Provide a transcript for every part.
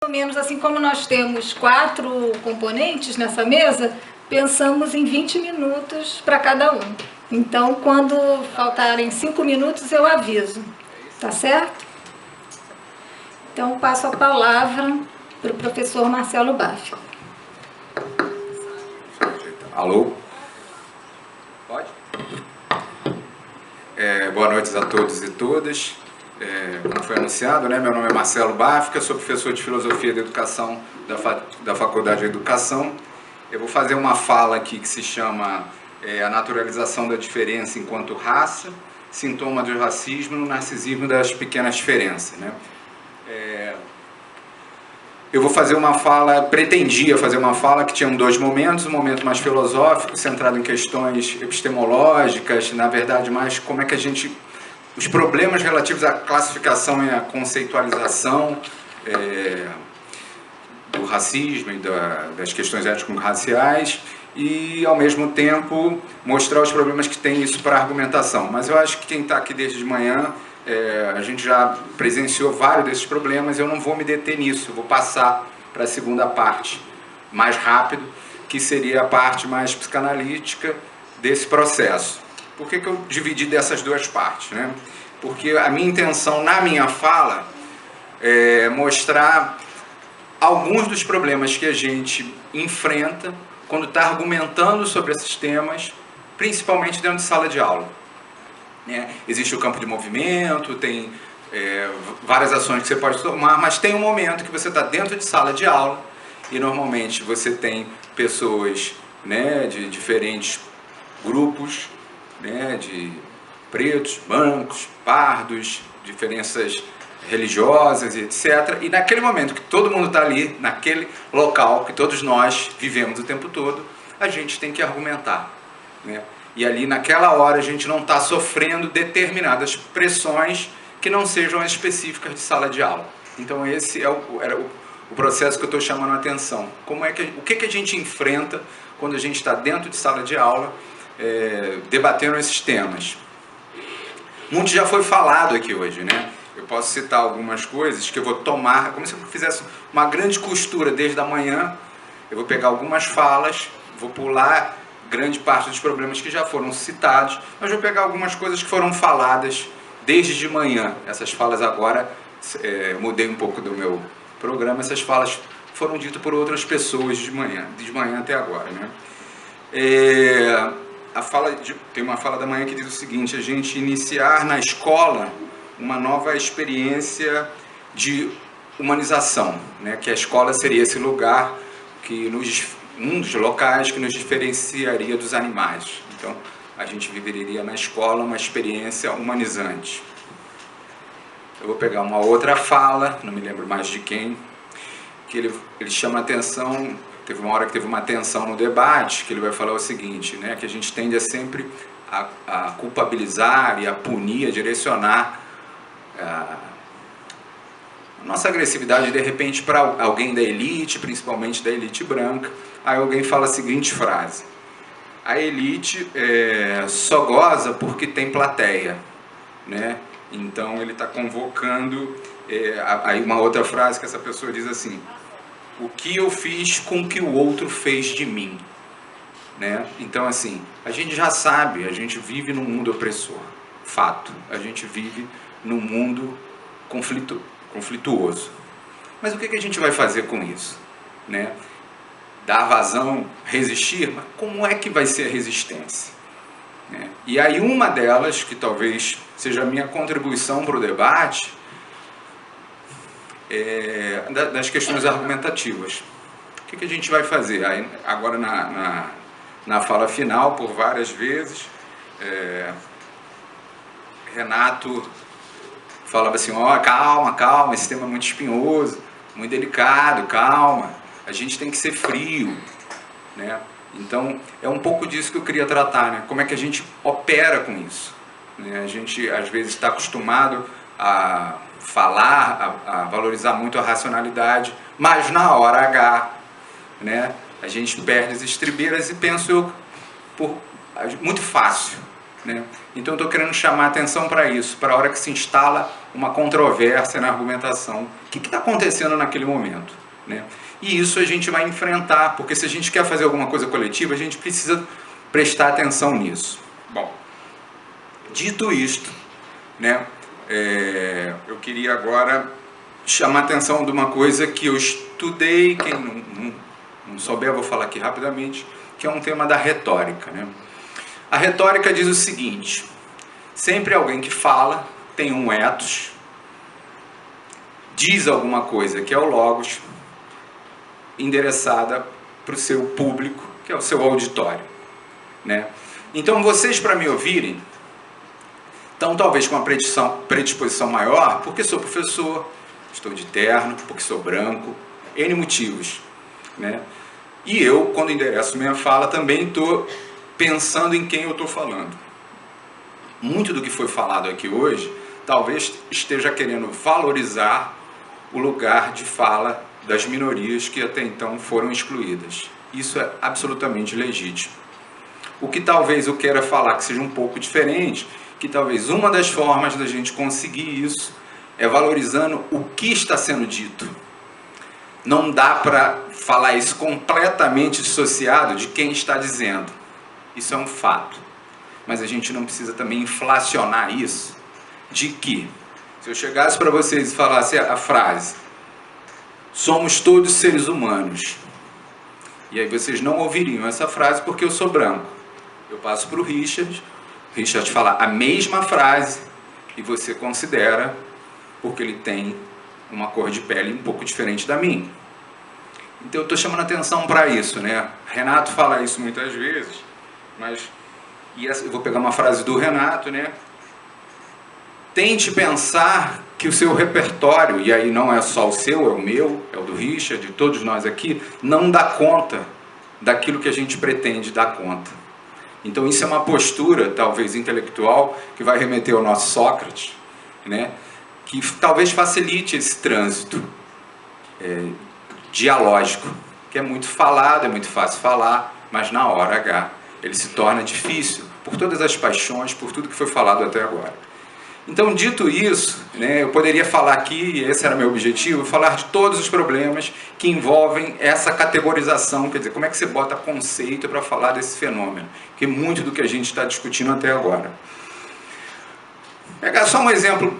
Menos assim como nós temos 4 componentes nessa mesa, pensamos em 20 minutos para cada um. Então, quando faltarem 5 minutos, eu aviso. Tá certo? Então, passo a palavra para o professor Marcelo Baff. Alô? Pode? Boa noite a todos e todas. Como foi anunciado, né, meu nome é Marcelo Baff, eu sou professor de Filosofia da Educação da Faculdade de Educação. Eu vou fazer uma fala aqui que se chama A Naturalização da Diferença enquanto Raça, Sintoma do Racismo no Narcisismo das Pequenas Diferenças. Né? Eu vou fazer uma fala, pretendia fazer uma fala que tinha 2 momentos, um momento mais filosófico, centrado em questões epistemológicas, na verdade mais como é que a gente... os problemas relativos à classificação e à conceitualização do racismo e das questões étnico-raciais e, ao mesmo tempo, mostrar os problemas que tem isso para a argumentação. Mas eu acho que quem está aqui desde de manhã, a gente já presenciou vários desses problemas, eu não vou me deter nisso, eu vou passar para a segunda parte, mais rápido, que seria a parte mais psicanalítica desse processo. Por que eu dividi dessas 2 partes? Né? Porque a minha intenção na minha fala é mostrar alguns dos problemas que a gente enfrenta quando está argumentando sobre esses temas, principalmente dentro de sala de aula. Né? Existe o campo de movimento, tem várias ações que você pode tomar, mas tem um momento que você está dentro de sala de aula e normalmente você tem pessoas, né, de diferentes grupos, né, de pretos, brancos, pardos, diferenças religiosas, etc. E naquele momento que todo mundo está ali, naquele local que todos nós vivemos o tempo todo, a gente tem que argumentar. Né? E ali naquela hora a gente não está sofrendo determinadas pressões que não sejam as específicas de sala de aula. Então esse era o processo que eu estou chamando a atenção. O que a gente enfrenta quando a gente está dentro de sala de aula, debatendo esses temas. Muito já foi falado aqui hoje, né? Eu posso citar algumas coisas que eu vou tomar, como se eu fizesse uma grande costura desde a manhã. Eu vou pegar algumas falas, vou pular grande parte dos problemas que já foram citados, mas vou pegar algumas coisas que foram faladas desde de manhã. Essas falas agora, mudei um pouco do meu programa, essas falas foram ditas por outras pessoas de manhã até agora, né? Tem uma fala da manhã que diz o seguinte: a gente iniciar na escola uma nova experiência de humanização, né? Que a escola seria esse lugar um dos locais que nos diferenciaria dos animais. Então a gente viveria na escola uma experiência humanizante. Eu vou pegar uma outra fala, não me lembro mais de quem, que ele chama a atenção. Teve uma hora que teve uma tensão no debate, que ele vai falar o seguinte, né, que a gente tende a sempre a culpabilizar e a punir, a direcionar a nossa agressividade, de repente, para alguém da elite, principalmente da elite branca. Aí alguém fala a seguinte frase: a elite só goza porque tem plateia. Né? Então ele está convocando, aí uma outra frase que essa pessoa diz assim: o que eu fiz com o que o outro fez de mim. Né? Então, assim, a gente já sabe, a gente vive num mundo opressor. Fato, a gente vive num mundo conflituoso. Mas o que a gente vai fazer com isso? Né? Dar vazão, resistir? Mas como é que vai ser a resistência? Né? E aí uma delas, que talvez seja a minha contribuição para o debate, das questões argumentativas. O que a gente vai fazer? Aí, agora na fala final, por várias vezes, Renato falava assim: calma, esse tema é muito espinhoso, muito delicado, calma, a gente tem que ser frio. Né? Então é um pouco disso que eu queria tratar, né? Como é que a gente opera com isso. Né? A gente às vezes está acostumado a falar, a valorizar muito a racionalidade, mas na hora H, né, a gente perde as estribeiras e penso muito fácil. Né? Então eu estou querendo chamar a atenção para isso, para a hora que se instala uma controvérsia na argumentação. O que está acontecendo naquele momento, né? E isso a gente vai enfrentar, porque se a gente quer fazer alguma coisa coletiva, a gente precisa prestar atenção nisso. Bom, dito isto, né, eu queria agora chamar a atenção de uma coisa que eu estudei, quem não souber, eu vou falar aqui rapidamente, que é um tema da retórica, né? A retórica diz o seguinte: sempre alguém que fala tem um ethos, diz alguma coisa que é o logos, endereçada para o seu público, que é o seu auditório, né? Então vocês, para me ouvirem, estão talvez com uma predisposição maior, porque sou professor, estou de terno, porque sou branco, N motivos, né? E eu, quando endereço minha fala, também estou pensando em quem eu estou falando. Muito do que foi falado aqui hoje, talvez esteja querendo valorizar o lugar de fala das minorias que até então foram excluídas. Isso é absolutamente legítimo. O que talvez eu queira falar que seja um pouco diferente, que talvez uma das formas da gente conseguir isso é valorizando o que está sendo dito. Não dá para falar isso completamente dissociado de quem está dizendo. Isso é um fato. Mas a gente não precisa também inflacionar isso de que, se eu chegasse para vocês e falasse a frase: somos todos seres humanos, e aí vocês não ouviriam essa frase porque eu sou branco. Eu passo para o Richard falar a mesma frase e você considera porque ele tem uma cor de pele um pouco diferente da minha. Então eu estou chamando atenção para isso, né? Renato fala isso muitas vezes, mas eu vou pegar uma frase do Renato, né? Tente pensar que o seu repertório, e aí não é só o seu, é o meu, é o do Richard, de todos nós aqui, não dá conta daquilo que a gente pretende dar conta. Então isso é uma postura, talvez intelectual, que vai remeter ao nosso Sócrates, né? Que talvez facilite esse trânsito dialógico, que é muito falado, é muito fácil falar, mas na hora H ele se torna difícil, por todas as paixões, por tudo que foi falado até agora. Então, dito isso, né, eu poderia falar aqui, e esse era meu objetivo, falar de todos os problemas que envolvem essa categorização, quer dizer, como é que você bota conceito para falar desse fenômeno, que é muito do que a gente está discutindo até agora. Pegar só um exemplo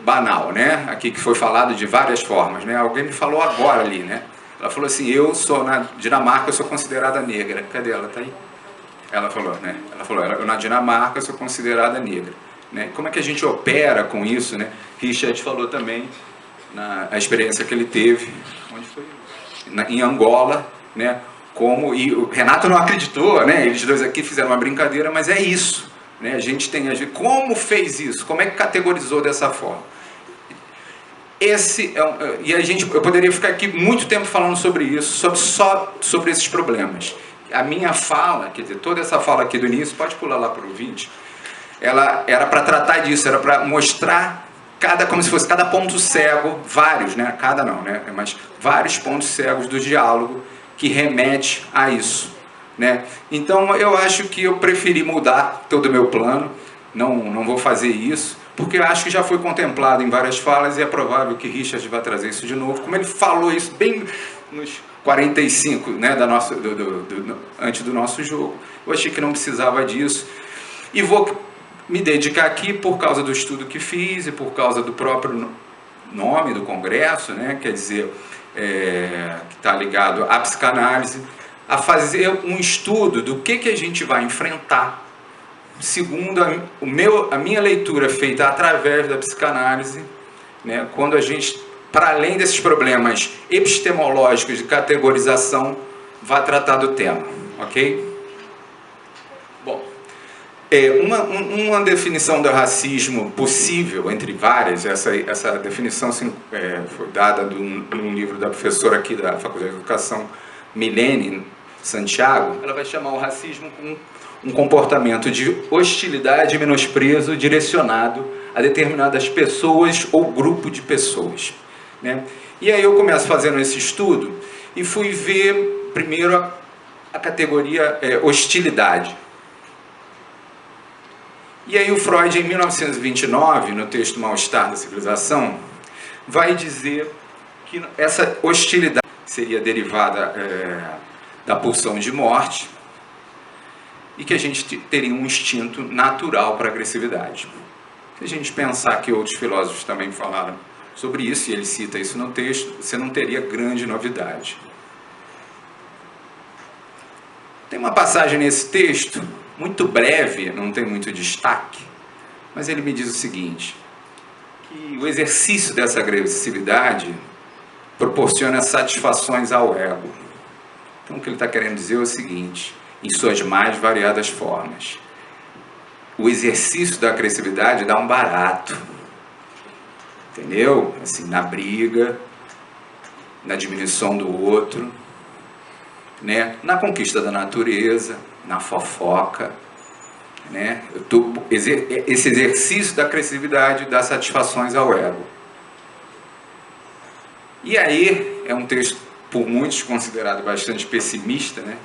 banal, né, aqui que foi falado de várias formas, né, alguém me falou agora ali, né, ela falou assim: eu sou, na Dinamarca, eu sou considerada negra. Cadê ela? Está aí? Ela falou, né, ela falou, eu na Dinamarca sou considerada negra. Né? Como é que a gente opera com isso, né? Richard falou também na experiência que ele teve, onde foi? Em Angola, né? E o Renato não acreditou, né? Eles dois aqui fizeram uma brincadeira, mas é isso, né? A gente tem como fez isso, como é que categorizou dessa forma? Eu poderia ficar aqui muito tempo falando sobre isso, só sobre esses problemas. A minha fala, quer dizer, toda essa fala aqui do início, pode pular lá para o 20. Ela era para tratar disso, era para mostrar como se fosse cada ponto cego, vários, né? Cada não, né? Mas vários pontos cegos do diálogo que remete a isso, né? Então eu acho que eu preferi mudar todo o meu plano, não vou fazer isso, porque eu acho que já foi contemplado em várias falas e é provável que Richard vai trazer isso de novo, como ele falou isso bem nos 45, né, antes do nosso jogo. Eu achei que não precisava disso e vou me dedicar aqui, por causa do estudo que fiz e por causa do próprio nome do congresso, né? Quer dizer, que está ligado à psicanálise, a fazer um estudo do que a gente vai enfrentar, segundo a minha leitura feita através da psicanálise, né? Quando a gente, para além desses problemas epistemológicos de categorização, vai tratar do tema, ok? Uma definição do racismo possível, entre várias, essa definição foi dada num livro da professora aqui da Faculdade de Educação, Milene Santiago. Ela vai chamar o racismo como um comportamento de hostilidade e menosprezo direcionado a determinadas pessoas ou grupo de pessoas, né? E aí eu começo fazendo esse estudo e fui ver primeiro a categoria hostilidade. E aí o Freud, em 1929, no texto Mal-Estar da Civilização, vai dizer que essa hostilidade seria derivada da pulsão de morte e que a gente teria um instinto natural para a agressividade. Se a gente pensar que outros filósofos também falaram sobre isso, e ele cita isso no texto, você não teria grande novidade. Tem uma passagem nesse texto, muito breve, não tem muito destaque, mas ele me diz o seguinte, que o exercício dessa agressividade proporciona satisfações ao ego. Então o que ele está querendo dizer é o seguinte, em suas mais variadas formas. O exercício da agressividade dá um barato, entendeu? Assim, na briga, na diminuição do outro, né? Na conquista da natureza, na fofoca, né? Esse exercício da agressividade dá satisfações ao ego. E aí, é um texto por muitos considerado bastante pessimista, né?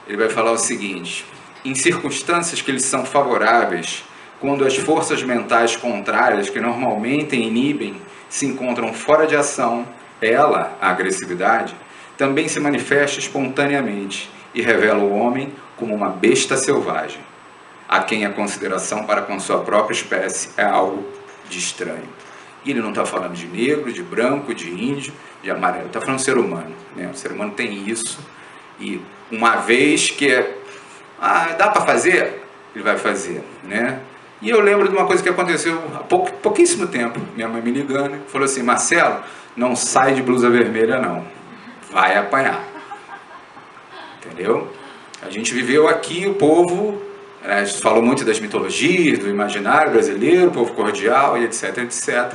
Ele vai falar o seguinte, em circunstâncias que lhes são favoráveis, quando as forças mentais contrárias que normalmente inibem se encontram fora de ação, ela, a agressividade, também se manifesta espontaneamente e revela o homem como uma besta selvagem, a quem a consideração para com sua própria espécie é algo de estranho. E ele não está falando de negro, de branco, de índio, de amarelo, está falando do ser humano, né? O ser humano tem isso, e uma vez que dá para fazer, ele vai fazer, né? E eu lembro de uma coisa que aconteceu há pouquíssimo tempo, minha mãe me ligando, falou assim, Marcelo, não sai de blusa vermelha não, vai apanhar, entendeu? A gente viveu aqui, o povo, a gente falou muito das mitologias, do imaginário brasileiro, o povo cordial e etc, etc,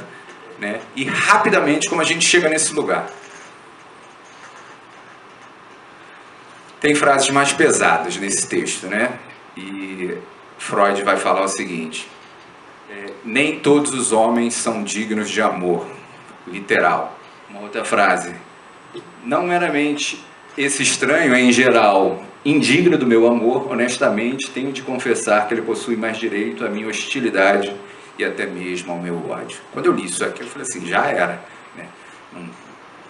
né? E rapidamente como a gente chega nesse lugar. Tem frases mais pesadas nesse texto, né? E Freud vai falar o seguinte, nem todos os homens são dignos de amor, literal. Uma outra frase, não meramente esse estranho é em geral indigno do meu amor, honestamente tenho de confessar que ele possui mais direito à minha hostilidade e até mesmo ao meu ódio. Quando eu li isso aqui, eu falei assim, já era, né?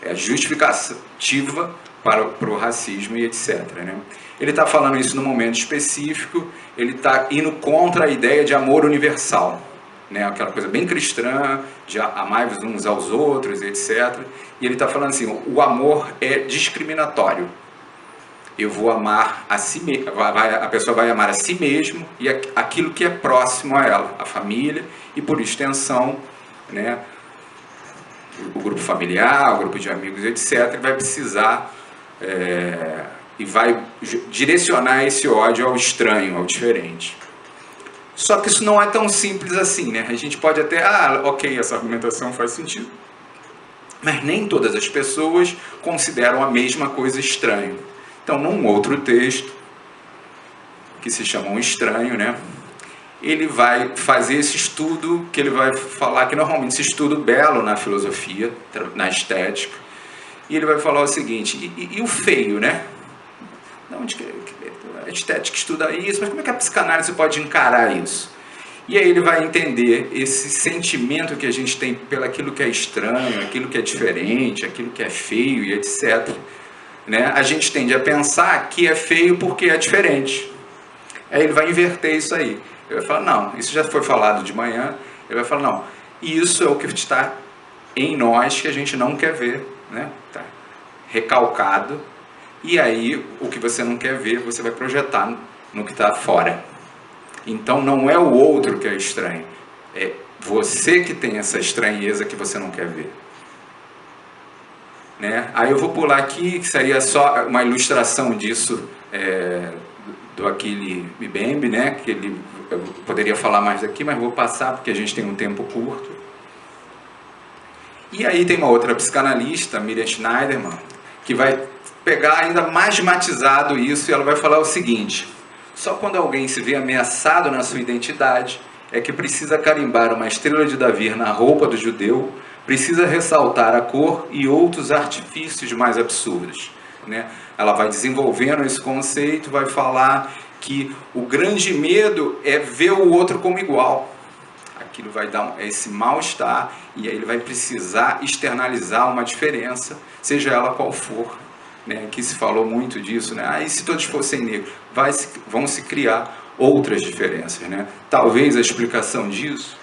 É justificativa para o racismo e etc, né? Ele está falando isso num momento específico, ele está indo contra a ideia de amor universal, né? Aquela coisa bem cristã, de amar uns aos outros, etc. E ele está falando assim, o amor é discriminatório. Eu vou amar a si mesmo, a pessoa vai amar a si mesmo e aquilo que é próximo a ela, a família e por extensão, né? O grupo familiar, o grupo de amigos, etc. Vai precisar e vai direcionar esse ódio ao estranho, ao diferente. Só que isso não é tão simples assim, né? A gente pode até, ok, essa argumentação faz sentido. Mas nem todas as pessoas consideram a mesma coisa estranho. Então, num outro texto, que se chama Um Estranho, né? Ele vai fazer esse estudo, que ele vai falar que normalmente esse estudo belo na filosofia, na estética, e ele vai falar o seguinte, e o feio, né? Não, a estética estuda isso, mas como é que a psicanálise pode encarar isso? E aí ele vai entender esse sentimento que a gente tem pelo aquilo que é estranho, aquilo que é diferente, aquilo que é feio e etc. Né? A gente tende a pensar que é feio porque é diferente. Aí ele vai inverter isso aí. Ele vai falar, não, isso já foi falado de manhã. Ele vai falar, não, isso é o que está em nós que a gente não quer ver, né? Tá recalcado. E aí, o que você não quer ver, você vai projetar no que está fora. Então, não é o outro que é estranho. É você que tem essa estranheza que você não quer ver. Né? Aí eu vou pular aqui, que seria só uma ilustração disso, do Achille Mbembe, né? Que eu poderia falar mais aqui, mas vou passar porque a gente tem um tempo curto. E aí tem uma outra psicanalista, Miriam Schneiderman, que vai pegar ainda mais matizado isso, e ela vai falar o seguinte, só quando alguém se vê ameaçado na sua identidade, é que precisa carimbar uma estrela de Davi na roupa do judeu, precisa ressaltar a cor e outros artifícios mais absurdos. né? Ela vai desenvolvendo esse conceito, vai falar que o grande medo é ver o outro como igual. Aquilo vai dar esse mal-estar e aí ele vai precisar externalizar uma diferença, seja ela qual for, né? Aqui se falou muito disso, né? E se todos fossem negros? Vão se criar outras diferenças, né? Talvez a explicação disso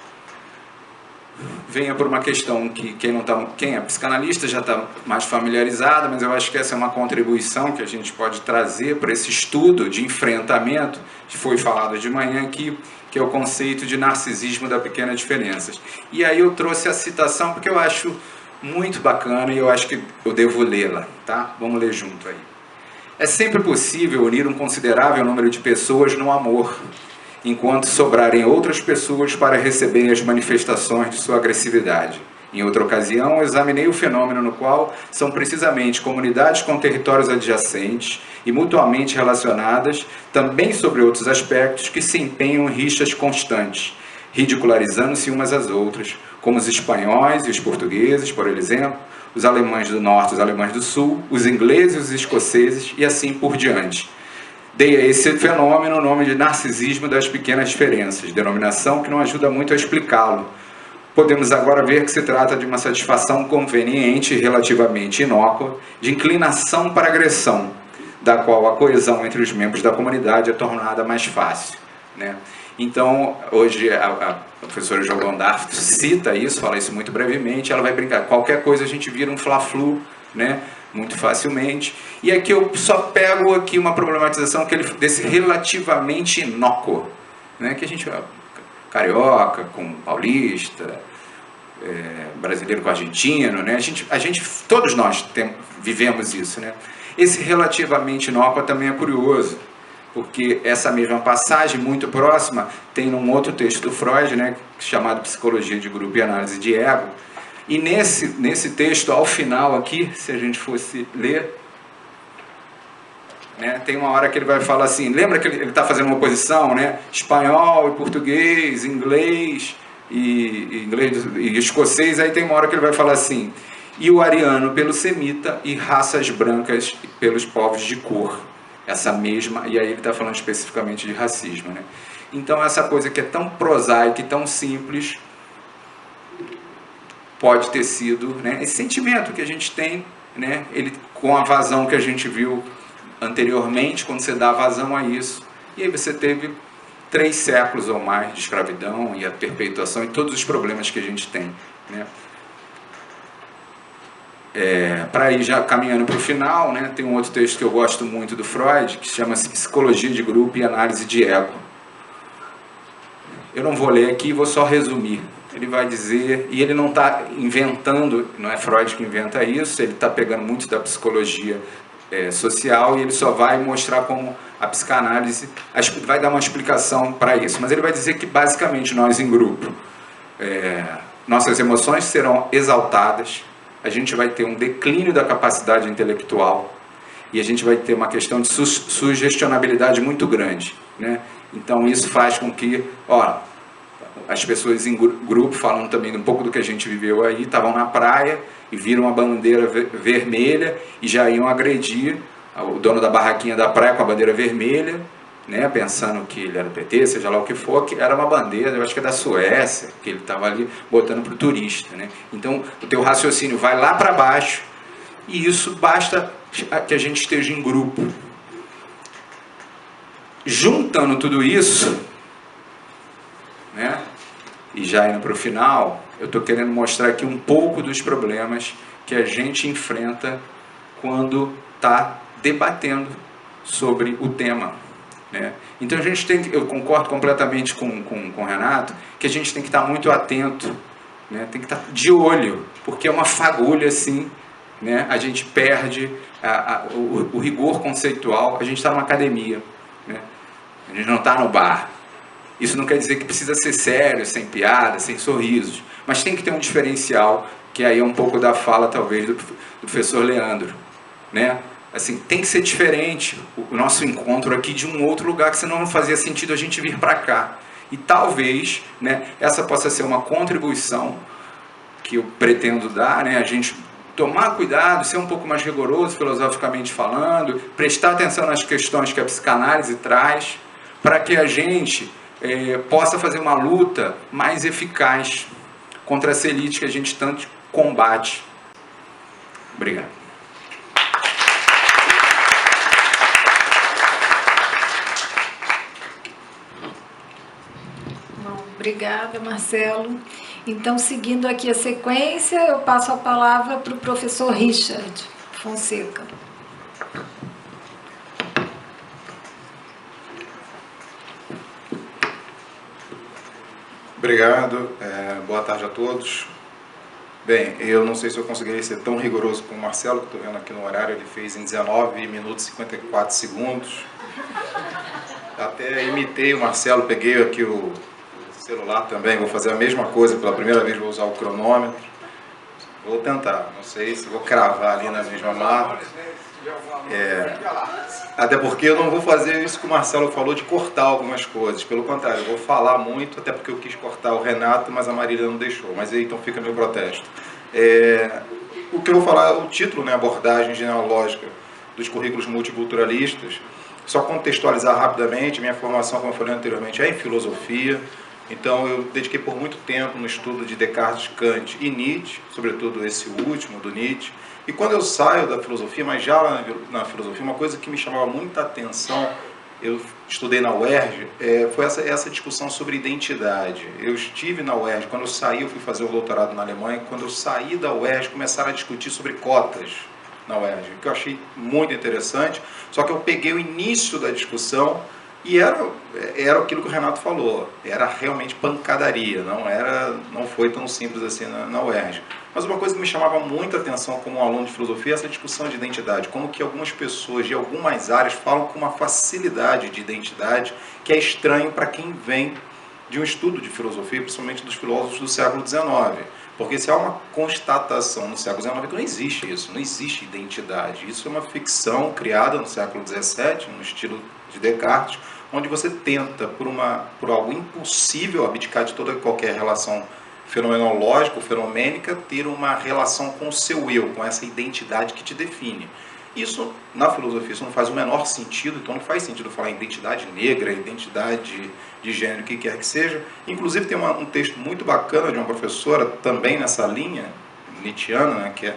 venha por uma questão que quem é psicanalista já está mais familiarizado, mas eu acho que essa é uma contribuição que a gente pode trazer para esse estudo de enfrentamento, que foi falado de manhã aqui, que é o conceito de narcisismo da pequena diferenças. E aí eu trouxe a citação porque eu acho muito bacana e eu acho que eu devo lê-la, tá? Vamos ler junto aí. É sempre possível unir um considerável número de pessoas no amor, enquanto sobrarem outras pessoas para receberem as manifestações de sua agressividade. Em outra ocasião, examinei o fenômeno no qual são precisamente comunidades com territórios adjacentes e mutuamente relacionadas, também sobre outros aspectos, que se empenham em rixas constantes, ridicularizando-se umas às outras, como os espanhóis e os portugueses, por exemplo, os alemães do norte e os alemães do sul, os ingleses e os escoceses, e assim por diante. Dei a esse fenômeno o nome de narcisismo das pequenas diferenças, denominação que não ajuda muito a explicá-lo. Podemos agora ver que se trata de uma satisfação conveniente e relativamente inócua, de inclinação para agressão, da qual a coesão entre os membros da comunidade é tornada mais fácil, né? Então, hoje a professora João Darf cita isso, fala isso muito brevemente, ela vai brincar, qualquer coisa a gente vira um fla-flu, né? Muito facilmente. E aqui eu só pego aqui uma problematização desse relativamente inócuo, né? Que a gente carioca com paulista, brasileiro com argentino, né? Todos nós vivemos isso, né? Esse relativamente inócuo também é curioso, porque essa mesma passagem, muito próxima, tem num outro texto do Freud, né? Chamado Psicologia de Grupo e Análise de Ego. E nesse texto, ao final aqui, se a gente fosse ler, né, tem uma hora que ele vai falar assim, lembra que ele está fazendo uma oposição, né, espanhol e português, inglês e escocês, aí tem uma hora que ele vai falar assim, e o ariano pelo semita e raças brancas pelos povos de cor. Essa mesma, e aí ele está falando especificamente de racismo, né? Então essa coisa que é tão prosaica e tão simples, pode ter sido, né, esse sentimento que a gente tem, né, ele, com a vazão que a gente viu anteriormente, quando você dá vazão a isso, e aí você teve 3 séculos ou mais de escravidão e a perpetuação e todos os problemas que a gente tem, né? Para ir já caminhando para o final, né, tem um outro texto que eu gosto muito do Freud, que chama-se Psicologia de Grupo e Análise de Ego. Eu não vou ler aqui, vou só resumir. Ele vai dizer, e ele não está inventando, não é Freud que inventa isso, ele está pegando muito da psicologia social e ele só vai mostrar como a psicanálise vai dar uma explicação para isso. Mas ele vai dizer que basicamente nós em grupo, nossas emoções serão exaltadas, a gente vai ter um declínio da capacidade intelectual e a gente vai ter uma questão de sugestionabilidade muito grande, né? Então isso faz com que, as pessoas em grupo, falando também um pouco do que a gente viveu aí, estavam na praia e viram uma bandeira vermelha e já iam agredir o dono da barraquinha da praia com a bandeira vermelha, né, pensando que ele era do PT, seja lá o que for, que era uma bandeira, eu acho que é da Suécia, que ele estava ali botando para o turista, né? Então o teu raciocínio vai lá para baixo e isso basta que a gente esteja em grupo. Juntando tudo isso, né, e já indo para o final, eu estou querendo mostrar aqui um pouco dos problemas que a gente enfrenta quando está debatendo sobre o tema, né? Então a gente tem, eu concordo completamente com o Renato, que a gente tem que estar muito atento, né? Tem que estar de olho, porque é uma fagulha assim, né? A gente perde o rigor conceitual, a gente está numa academia, né? A gente não está no bar. Isso não quer dizer que precisa ser sério, sem piada, sem sorrisos, mas tem que ter um diferencial, que aí é um pouco da fala, talvez, do professor Leandro, né? Assim, tem que ser diferente o nosso encontro aqui de um outro lugar, que senão não fazia sentido a gente vir para cá. E talvez, né, essa possa ser uma contribuição que eu pretendo dar, né? A gente tomar cuidado, ser um pouco mais rigoroso filosoficamente falando, prestar atenção nas questões que a psicanálise traz, para que a gente possa fazer uma luta mais eficaz contra essa elite que a gente tanto combate. Obrigado. Bom, obrigada, Marcelo. Então, seguindo aqui a sequência, eu passo a palavra para o professor Richard Fonseca. Obrigado, boa tarde a todos. Bem, eu não sei se eu conseguirei ser tão rigoroso como o Marcelo, que estou vendo aqui no horário, ele fez em 19 minutos e 54 segundos. Até imitei o Marcelo, peguei aqui o celular também, vou fazer a mesma coisa, pela primeira vez vou usar o cronômetro. Vou tentar, não sei se vou cravar ali na mesma marca. Até porque eu não vou fazer isso que o Marcelo falou de cortar algumas coisas, pelo contrário, eu vou falar muito, até porque eu quis cortar o Renato, mas a Marília não deixou, mas aí então fica meu protesto. O que eu vou falar é o título, né, abordagem genealógica dos currículos multiculturalistas. Só contextualizar rapidamente, minha formação, como eu falei anteriormente, é em filosofia, então eu dediquei por muito tempo no estudo de Descartes, Kant e Nietzsche, sobretudo esse último, do Nietzsche. E quando eu saio da filosofia, mas já lá na filosofia, uma coisa que me chamava muita atenção, eu estudei na UERJ, foi essa discussão sobre identidade. Eu estive na UERJ, quando eu saí, eu fui fazer o doutorado na Alemanha, quando eu saí da UERJ, começaram a discutir sobre cotas na UERJ, que eu achei muito interessante, só que eu peguei o início da discussão e era aquilo que o Renato falou, era realmente pancadaria, não foi tão simples assim na UERJ. Mas uma coisa que me chamava muita atenção como um aluno de filosofia é essa discussão de identidade, como que algumas pessoas de algumas áreas falam com uma facilidade de identidade que é estranho para quem vem de um estudo de filosofia, principalmente dos filósofos do século XIX. Porque se há uma constatação no século XIX que não existe isso, não existe identidade. Isso é uma ficção criada no século XVII, no estilo de Descartes, onde você tenta, por algo impossível, abdicar de toda qualquer relação fenomenológica ou fenomênica, ter uma relação com o seu eu, com essa identidade que te define. Isso, na filosofia, isso não faz o menor sentido, então não faz sentido falar em identidade negra, identidade de gênero, o que quer que seja. Inclusive tem um texto muito bacana de uma professora, também nessa linha, nietzschiana, né, que é...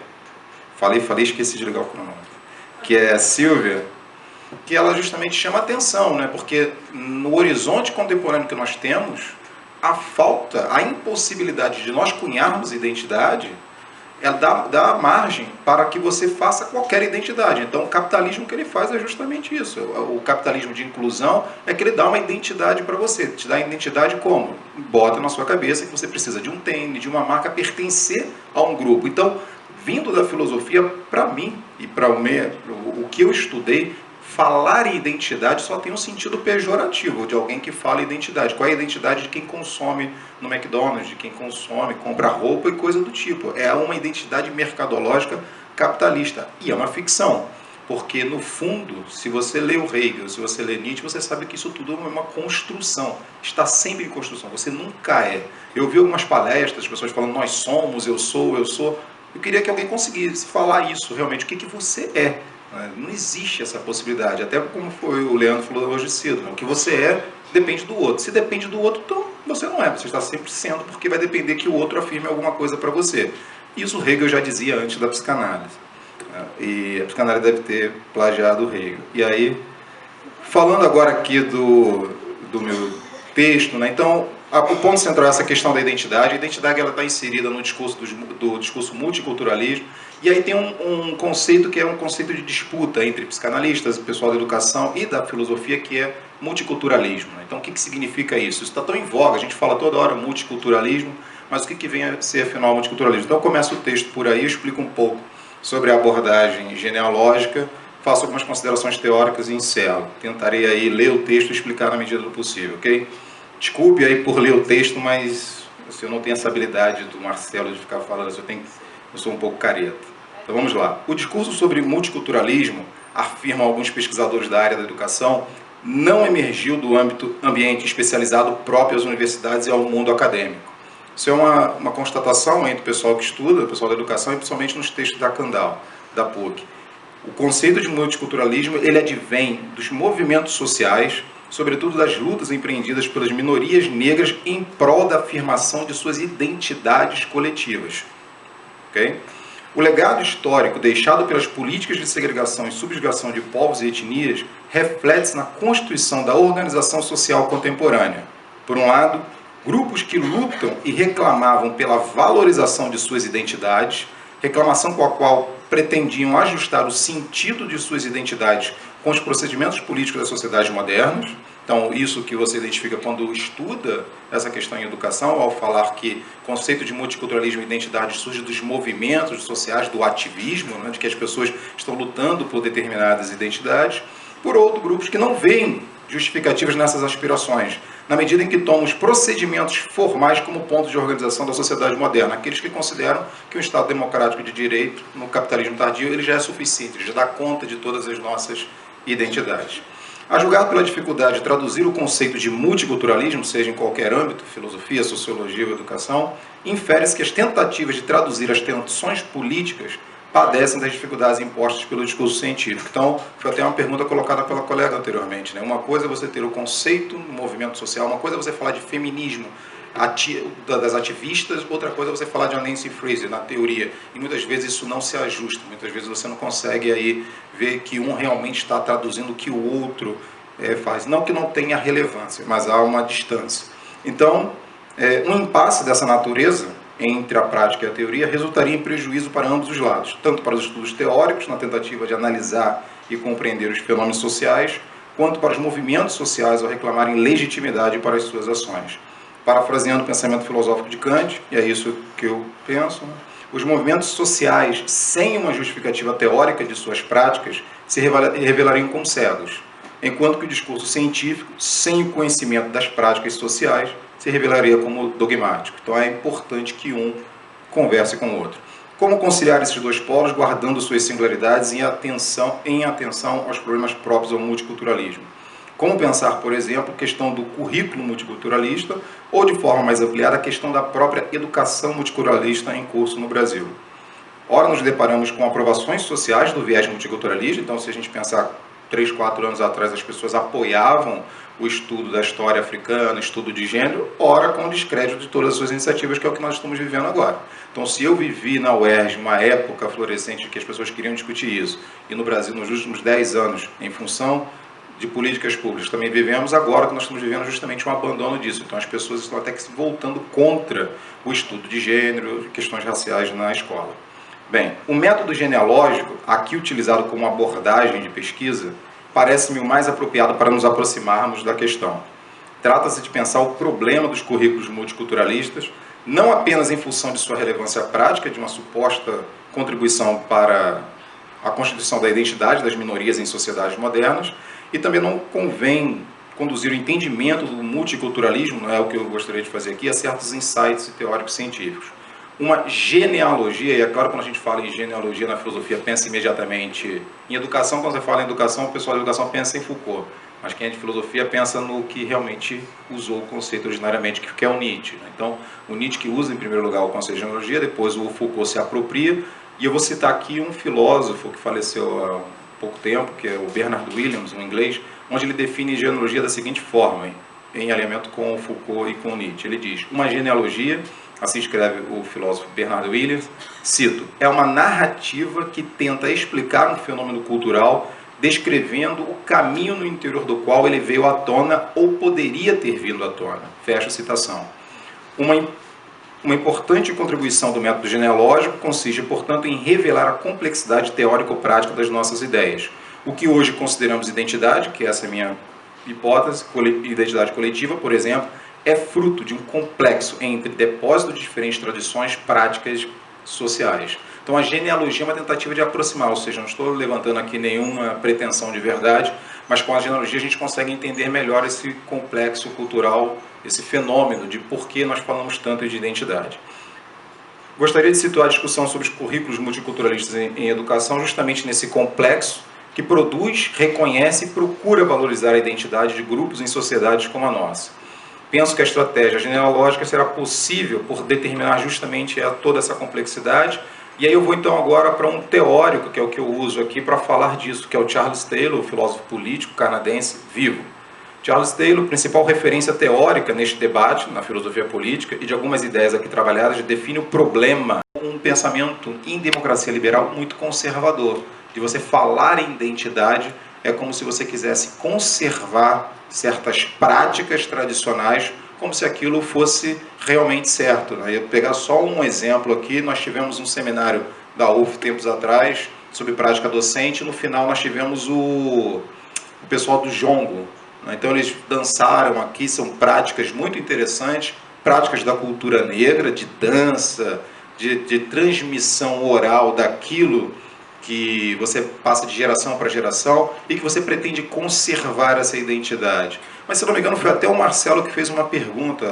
Falei, esqueci de ligar o cronômetro. Que é a Silvia, que ela justamente chama atenção, né, porque no horizonte contemporâneo que nós temos, a impossibilidade de nós cunharmos identidade, ela dá margem para que você faça qualquer identidade. Então, o capitalismo que ele faz é justamente isso. O capitalismo de inclusão é que ele dá uma identidade para você. Te dá identidade como? Bota na sua cabeça que você precisa de um tênis, de uma marca, pertencer a um grupo. Então, vindo da filosofia, para mim e para o que eu estudei, falar em identidade só tem um sentido pejorativo de alguém que fala identidade. Qual é a identidade de quem consome no McDonald's, de quem consome, compra roupa e coisa do tipo. É uma identidade mercadológica capitalista. E é uma ficção. Porque, no fundo, se você lê o Hegel, se você lê Nietzsche, você sabe que isso tudo é uma construção. Está sempre em construção. Você nunca é. Eu vi algumas palestras, as pessoas falando, nós somos, eu sou. Eu queria que alguém conseguisse falar isso realmente. O que você é? Não existe essa possibilidade, até como foi o Leandro falou hoje cedo, né? O que você é depende do outro. Se depende do outro, então você não é, você está sempre sendo, porque vai depender que o outro afirme alguma coisa para você. Isso Hegel já dizia antes da psicanálise, né? E a psicanálise deve ter plagiado o Hegel. E aí, falando agora aqui do meu texto, né? Então, o ponto central é essa questão da identidade. A identidade ela está inserida no discurso do discurso multiculturalismo. E aí tem um conceito que é um conceito de disputa entre psicanalistas, o pessoal da educação e da filosofia, que é multiculturalismo. Então, o que significa isso? Isso está tão em voga, a gente fala toda hora multiculturalismo, mas o que vem a ser, afinal, multiculturalismo? Então, eu começo o texto por aí, explico um pouco sobre a abordagem genealógica, faço algumas considerações teóricas e encerro. Tentarei aí ler o texto e explicar na medida do possível, ok? Desculpe aí por ler o texto, mas assim, eu não tenho essa habilidade do Marcelo de ficar falando, eu sou um pouco careta. Então vamos lá. O discurso sobre multiculturalismo, afirmam alguns pesquisadores da área da educação, não emergiu do ambiente especializado próprio às universidades e ao mundo acadêmico. Isso é uma constatação entre o pessoal que estuda, o pessoal da educação, e principalmente nos textos da Kandal, da PUC. O conceito de multiculturalismo, ele advém dos movimentos sociais, sobretudo das lutas empreendidas pelas minorias negras em prol da afirmação de suas identidades coletivas. Okay? O legado histórico deixado pelas políticas de segregação e subjugação de povos e etnias reflete-se na constituição da organização social contemporânea. Por um lado, grupos que lutam e reclamavam pela valorização de suas identidades, reclamação com a qual pretendiam ajustar o sentido de suas identidades com os procedimentos políticos das sociedades modernas. Então, isso que você identifica quando estuda essa questão em educação, ao falar que o conceito de multiculturalismo e identidade surge dos movimentos sociais, do ativismo, né, de que as pessoas estão lutando por determinadas identidades. Por outro, grupos que não veem justificativas nessas aspirações, na medida em que tomam os procedimentos formais como ponto de organização da sociedade moderna, aqueles que consideram que o Estado democrático de direito, no capitalismo tardio, ele já é suficiente, ele já dá conta de todas as nossas identidades. A julgar pela dificuldade de traduzir o conceito de multiculturalismo, seja em qualquer âmbito, filosofia, sociologia ou educação, infere-se que as tentativas de traduzir as tensões políticas padecem das dificuldades impostas pelo discurso científico. Então, foi até uma pergunta colocada pela colega anteriormente, né? Uma coisa é você ter o conceito no movimento social, uma coisa é você falar de feminismo das ativistas, outra coisa é você falar de Nancy Fraser na teoria, e muitas vezes isso não se ajusta, muitas vezes você não consegue aí ver que um realmente está traduzindo o que o outro faz. Não que não tenha relevância, mas há uma distância. Então, um impasse dessa natureza entre a prática e a teoria resultaria em prejuízo para ambos os lados, tanto para os estudos teóricos, na tentativa de analisar e compreender os fenômenos sociais, quanto para os movimentos sociais ao reclamarem legitimidade para as suas ações. Parafraseando o pensamento filosófico de Kant, e é isso que eu penso, né? Os movimentos sociais, sem uma justificativa teórica de suas práticas, se revelariam como cegos, enquanto que o discurso científico, sem o conhecimento das práticas sociais, se revelaria como dogmático. Então é importante que um converse com o outro. Como conciliar esses dois polos, guardando suas singularidades em atenção aos problemas próprios ao multiculturalismo? Como pensar, por exemplo, a questão do currículo multiculturalista ou, de forma mais ampliada, a questão da própria educação multiculturalista em curso no Brasil? Ora, nos deparamos com aprovações sociais do viés multiculturalista. Então, se a gente pensar 3, 4 anos atrás, as pessoas apoiavam o estudo da história africana, estudo de gênero, ora com o descrédito de todas as suas iniciativas, que é o que nós estamos vivendo agora. Então, se eu vivi na UERJ uma época florescente que as pessoas queriam discutir isso, e no Brasil, nos últimos 10 anos, em função de políticas públicas, também vivemos agora que nós estamos vivendo justamente um abandono disso. Então, as pessoas estão até que se voltando contra o estudo de gênero, questões raciais na escola. Bem, o método genealógico, aqui utilizado como abordagem de pesquisa, parece-me o mais apropriado para nos aproximarmos da questão. Trata-se de pensar o problema dos currículos multiculturalistas, não apenas em função de sua relevância prática, de uma suposta contribuição para a constituição da identidade das minorias em sociedades modernas, e também não convém conduzir o entendimento do multiculturalismo, não é o que eu gostaria de fazer aqui, a certos insights teóricos científicos. Uma genealogia, e é claro, quando a gente fala em genealogia na filosofia, pensa imediatamente em educação. Quando você fala em educação, o pessoal da educação pensa em Foucault, mas quem é de filosofia pensa no que realmente usou o conceito originariamente, que é o Nietzsche. Então, o Nietzsche que usa em primeiro lugar o conceito de genealogia, depois o Foucault se apropria, e eu vou citar aqui um filósofo que faleceu há pouco tempo, que é o Bernard Williams, um inglês, onde ele define genealogia da seguinte forma, em alinhamento com o Foucault e com o Nietzsche. Ele diz: uma genealogia, assim escreve o filósofo Bernard Williams, cito, é uma narrativa que tenta explicar um fenômeno cultural, descrevendo o caminho no interior do qual ele veio à tona ou poderia ter vindo à tona. Fecha a citação. Uma importante contribuição do método genealógico consiste, portanto, em revelar a complexidade teórico-prática das nossas ideias. O que hoje consideramos identidade, que essa é a minha hipótese, identidade coletiva, por exemplo, é fruto de um complexo entre depósito de diferentes tradições, práticas sociais. Então a genealogia é uma tentativa de aproximar, ou seja, não estou levantando aqui nenhuma pretensão de verdade, mas com a genealogia a gente consegue entender melhor esse complexo cultural, esse fenômeno de por que nós falamos tanto de identidade. Gostaria de situar a discussão sobre os currículos multiculturalistas em educação justamente nesse complexo que produz, reconhece e procura valorizar a identidade de grupos em sociedades como a nossa. penso que a estratégia genealógica será possível por determinar justamente toda essa complexidade. E aí eu vou então agora para um teórico, que é o que eu uso aqui para falar disso, que é o Charles Taylor, o filósofo político canadense vivo. Charles Taylor, principal referência teórica neste debate, na filosofia política, e de algumas ideias aqui trabalhadas, define o problema, um pensamento em democracia liberal muito conservador. De você falar em identidade é como se você quisesse conservar certas práticas tradicionais, como se aquilo fosse realmente certo. Eu vou pegar só um exemplo aqui, nós tivemos um seminário da UF tempos atrás, sobre prática docente, e no final nós tivemos o pessoal do jongo. Então eles dançaram aqui, são práticas muito interessantes, práticas da cultura negra, de dança, de transmissão oral daquilo que você passa de geração para geração e que você pretende conservar essa identidade. Mas, se não me engano, foi até o Marcelo que fez uma pergunta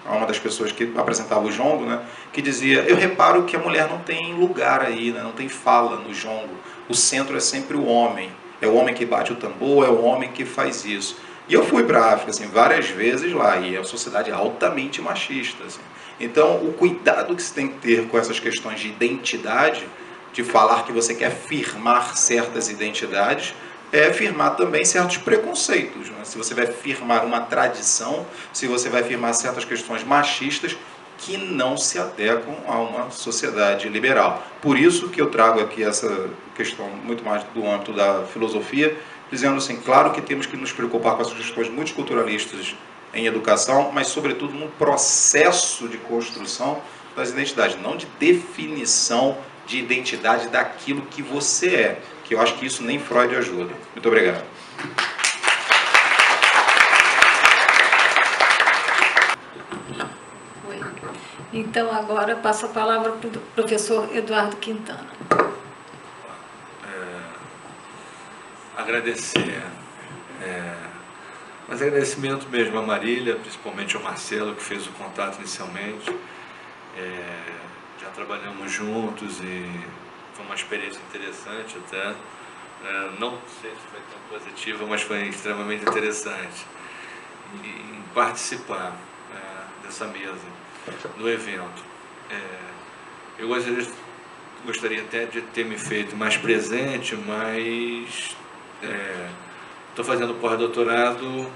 a uma das pessoas que apresentava o jongo, né, que dizia, eu reparo que a mulher não tem lugar aí, né, não tem fala no jongo, o centro é sempre o homem. É o homem que bate o tambor, é o homem que faz isso. E eu fui para a África assim, várias vezes lá, e é uma sociedade altamente machista. Assim. Então, o cuidado que se tem que ter com essas questões de identidade, de falar que você quer firmar certas identidades, é firmar também certos preconceitos. Né? Se você vai firmar uma tradição, se você vai firmar certas questões machistas, que não se adequam a uma sociedade liberal. Por isso que eu trago aqui essa questão muito mais do âmbito da filosofia, dizendo assim, claro que temos que nos preocupar com essas questões multiculturalistas em educação, mas sobretudo no processo de construção das identidades, não de definição de identidade daquilo que você é, que eu acho que isso nem Freud ajuda. Muito obrigado. Então, agora eu passo a palavra para o professor Eduardo Quintana. Agradecer, mas agradecimento mesmo a Marília, principalmente ao Marcelo, que fez o contato inicialmente. Já trabalhamos juntos e foi uma experiência interessante até. Não sei se foi tão positiva, mas foi extremamente interessante em participar dessa mesa, do evento. Eu gostaria até de ter me feito mais presente, mas estou fazendo pós-doutorado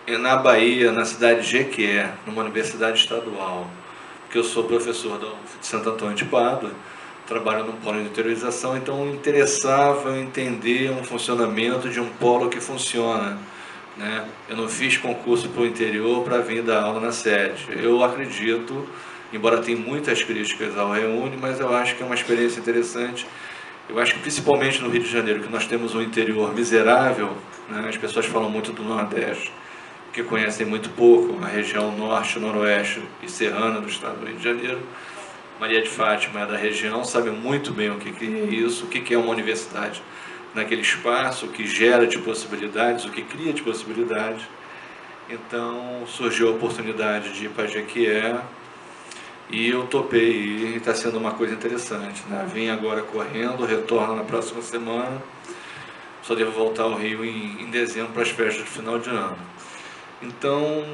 na Bahia, na cidade de Jequié, numa universidade estadual, porque eu sou professor da UF de Santo Antônio de Pádua, trabalho num polo de interiorização, então interessava entender um funcionamento de um polo que funciona. Né? Eu não fiz concurso para o interior para vir dar aula na sede. Eu acredito, embora tenha muitas críticas ao Reúne, mas eu acho que é uma experiência interessante. Eu acho que principalmente no Rio de Janeiro, que nós temos um interior miserável, né? As pessoas falam muito do Nordeste, que conhecem muito pouco a região norte, noroeste e serrana do estado do Rio de Janeiro. Maria de Fátima é da região, sabe muito bem o que é isso, o que é uma universidade naquele espaço, o que gera de possibilidades, o que cria de possibilidades. Então surgiu a oportunidade de ir para Jequié e eu topei e está sendo uma coisa interessante. Né? Vim agora correndo, retorno na próxima semana, só devo voltar ao Rio em dezembro para as festas de final de ano. Então,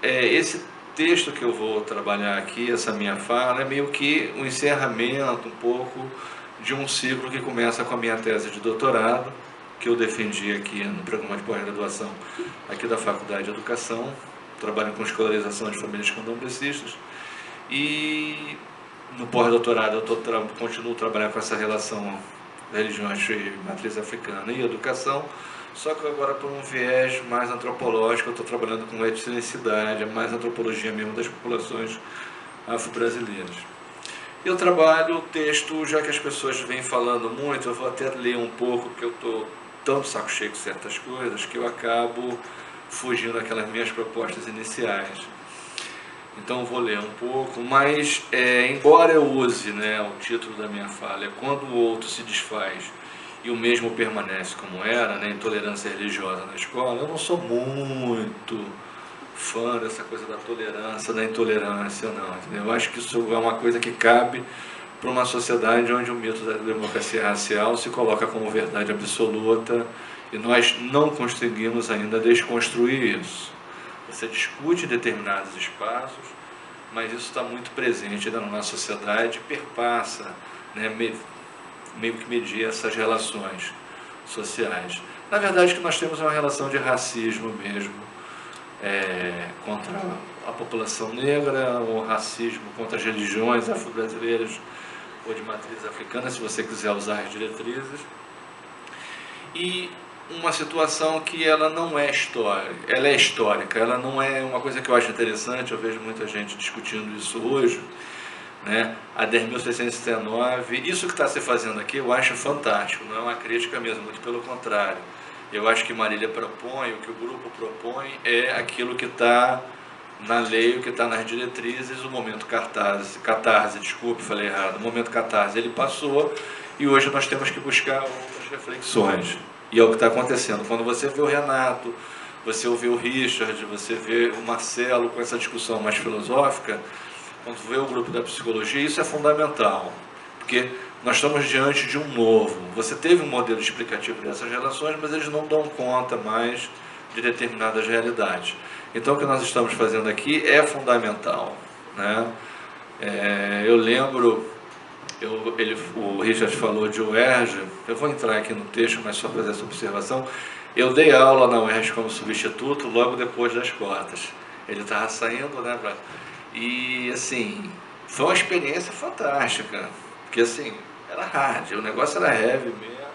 esse texto que eu vou trabalhar aqui, essa minha fala, é meio que um encerramento um pouco de um ciclo que começa com a minha tese de doutorado, que eu defendi aqui no programa de pós-graduação aqui da Faculdade de Educação, trabalho com escolarização de famílias candomblecistas, e no pós-doutorado eu continuo trabalhando com essa relação religiões de matriz africana e educação, só que agora por um viés mais antropológico, eu estou trabalhando com etnicidade, mais antropologia mesmo das populações afro-brasileiras. Eu trabalho o texto, já que as pessoas vêm falando muito, eu vou até ler um pouco, porque eu estou tão de saco cheio com certas coisas, que eu acabo fugindo daquelas minhas propostas iniciais. Então eu vou ler um pouco, mas embora eu use, né, o título da minha fala, é Quando o Outro se Desfaz e o Mesmo Permanece Como Era, né, Intolerância Religiosa na Escola, eu não sou muito fã dessa coisa da tolerância, da intolerância, não. Entendeu? Eu acho que isso é uma coisa que cabe para uma sociedade onde o mito da democracia racial se coloca como verdade absoluta e nós não conseguimos ainda desconstruir isso. Você discute determinados espaços, mas isso está muito presente ainda na nossa sociedade, perpassa, né, meio que medir essas relações sociais. Na verdade, que nós temos uma relação de racismo mesmo, contra a população negra, ou racismo contra as religiões afro-brasileiras ou de matriz africana, se você quiser usar as diretrizes. E uma situação que ela não é histórica, ela é histórica, ela não é uma coisa que eu acho interessante, eu vejo muita gente discutindo isso hoje, né? A 10.669, isso que está se fazendo aqui eu acho fantástico, não é uma crítica mesmo, muito pelo contrário. Eu acho que Marília propõe, o que o grupo propõe é aquilo que está na lei, o que está nas diretrizes. O momento catarse, desculpe, falei errado, o momento catarse ele passou e hoje nós temos que buscar outras reflexões. E é o que está acontecendo. Quando você vê o Renato, você ouve o Richard, você vê o Marcelo com essa discussão mais filosófica, quando vê o grupo da psicologia, isso é fundamental, porque nós estamos diante de um novo. Você teve um modelo explicativo dessas relações, mas eles não dão conta mais de determinadas realidades. Então, o que nós estamos fazendo aqui é fundamental, né? Eu lembro, o Richard falou de UERJ, eu vou entrar aqui no texto, mas só fazer essa observação. Eu dei aula na UERJ como substituto logo depois das cotas. Ele estava saindo, né? E, assim, foi uma experiência fantástica, porque, assim, era hard, o negócio era heavy mesmo,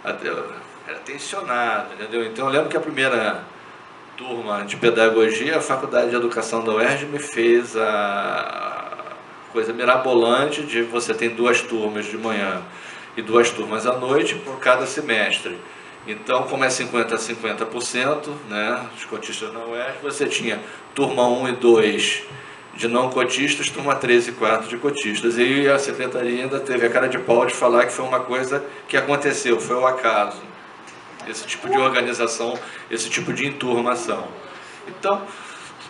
era tensionado, entendeu? Então, eu lembro que a primeira turma de pedagogia, a Faculdade de Educação da UERJ me fez a coisa mirabolante de você tem 2 turmas de manhã e 2 turmas à noite por cada semestre. Então, como é 50% a 50%, né, os cotistas na UERJ, você tinha turma 1 e 2 de não cotistas, turma 3 e 4 de cotistas. E a secretaria ainda teve a cara de pau de falar que foi uma coisa que aconteceu, foi o acaso. Esse tipo de organização, esse tipo de enturmação. Então,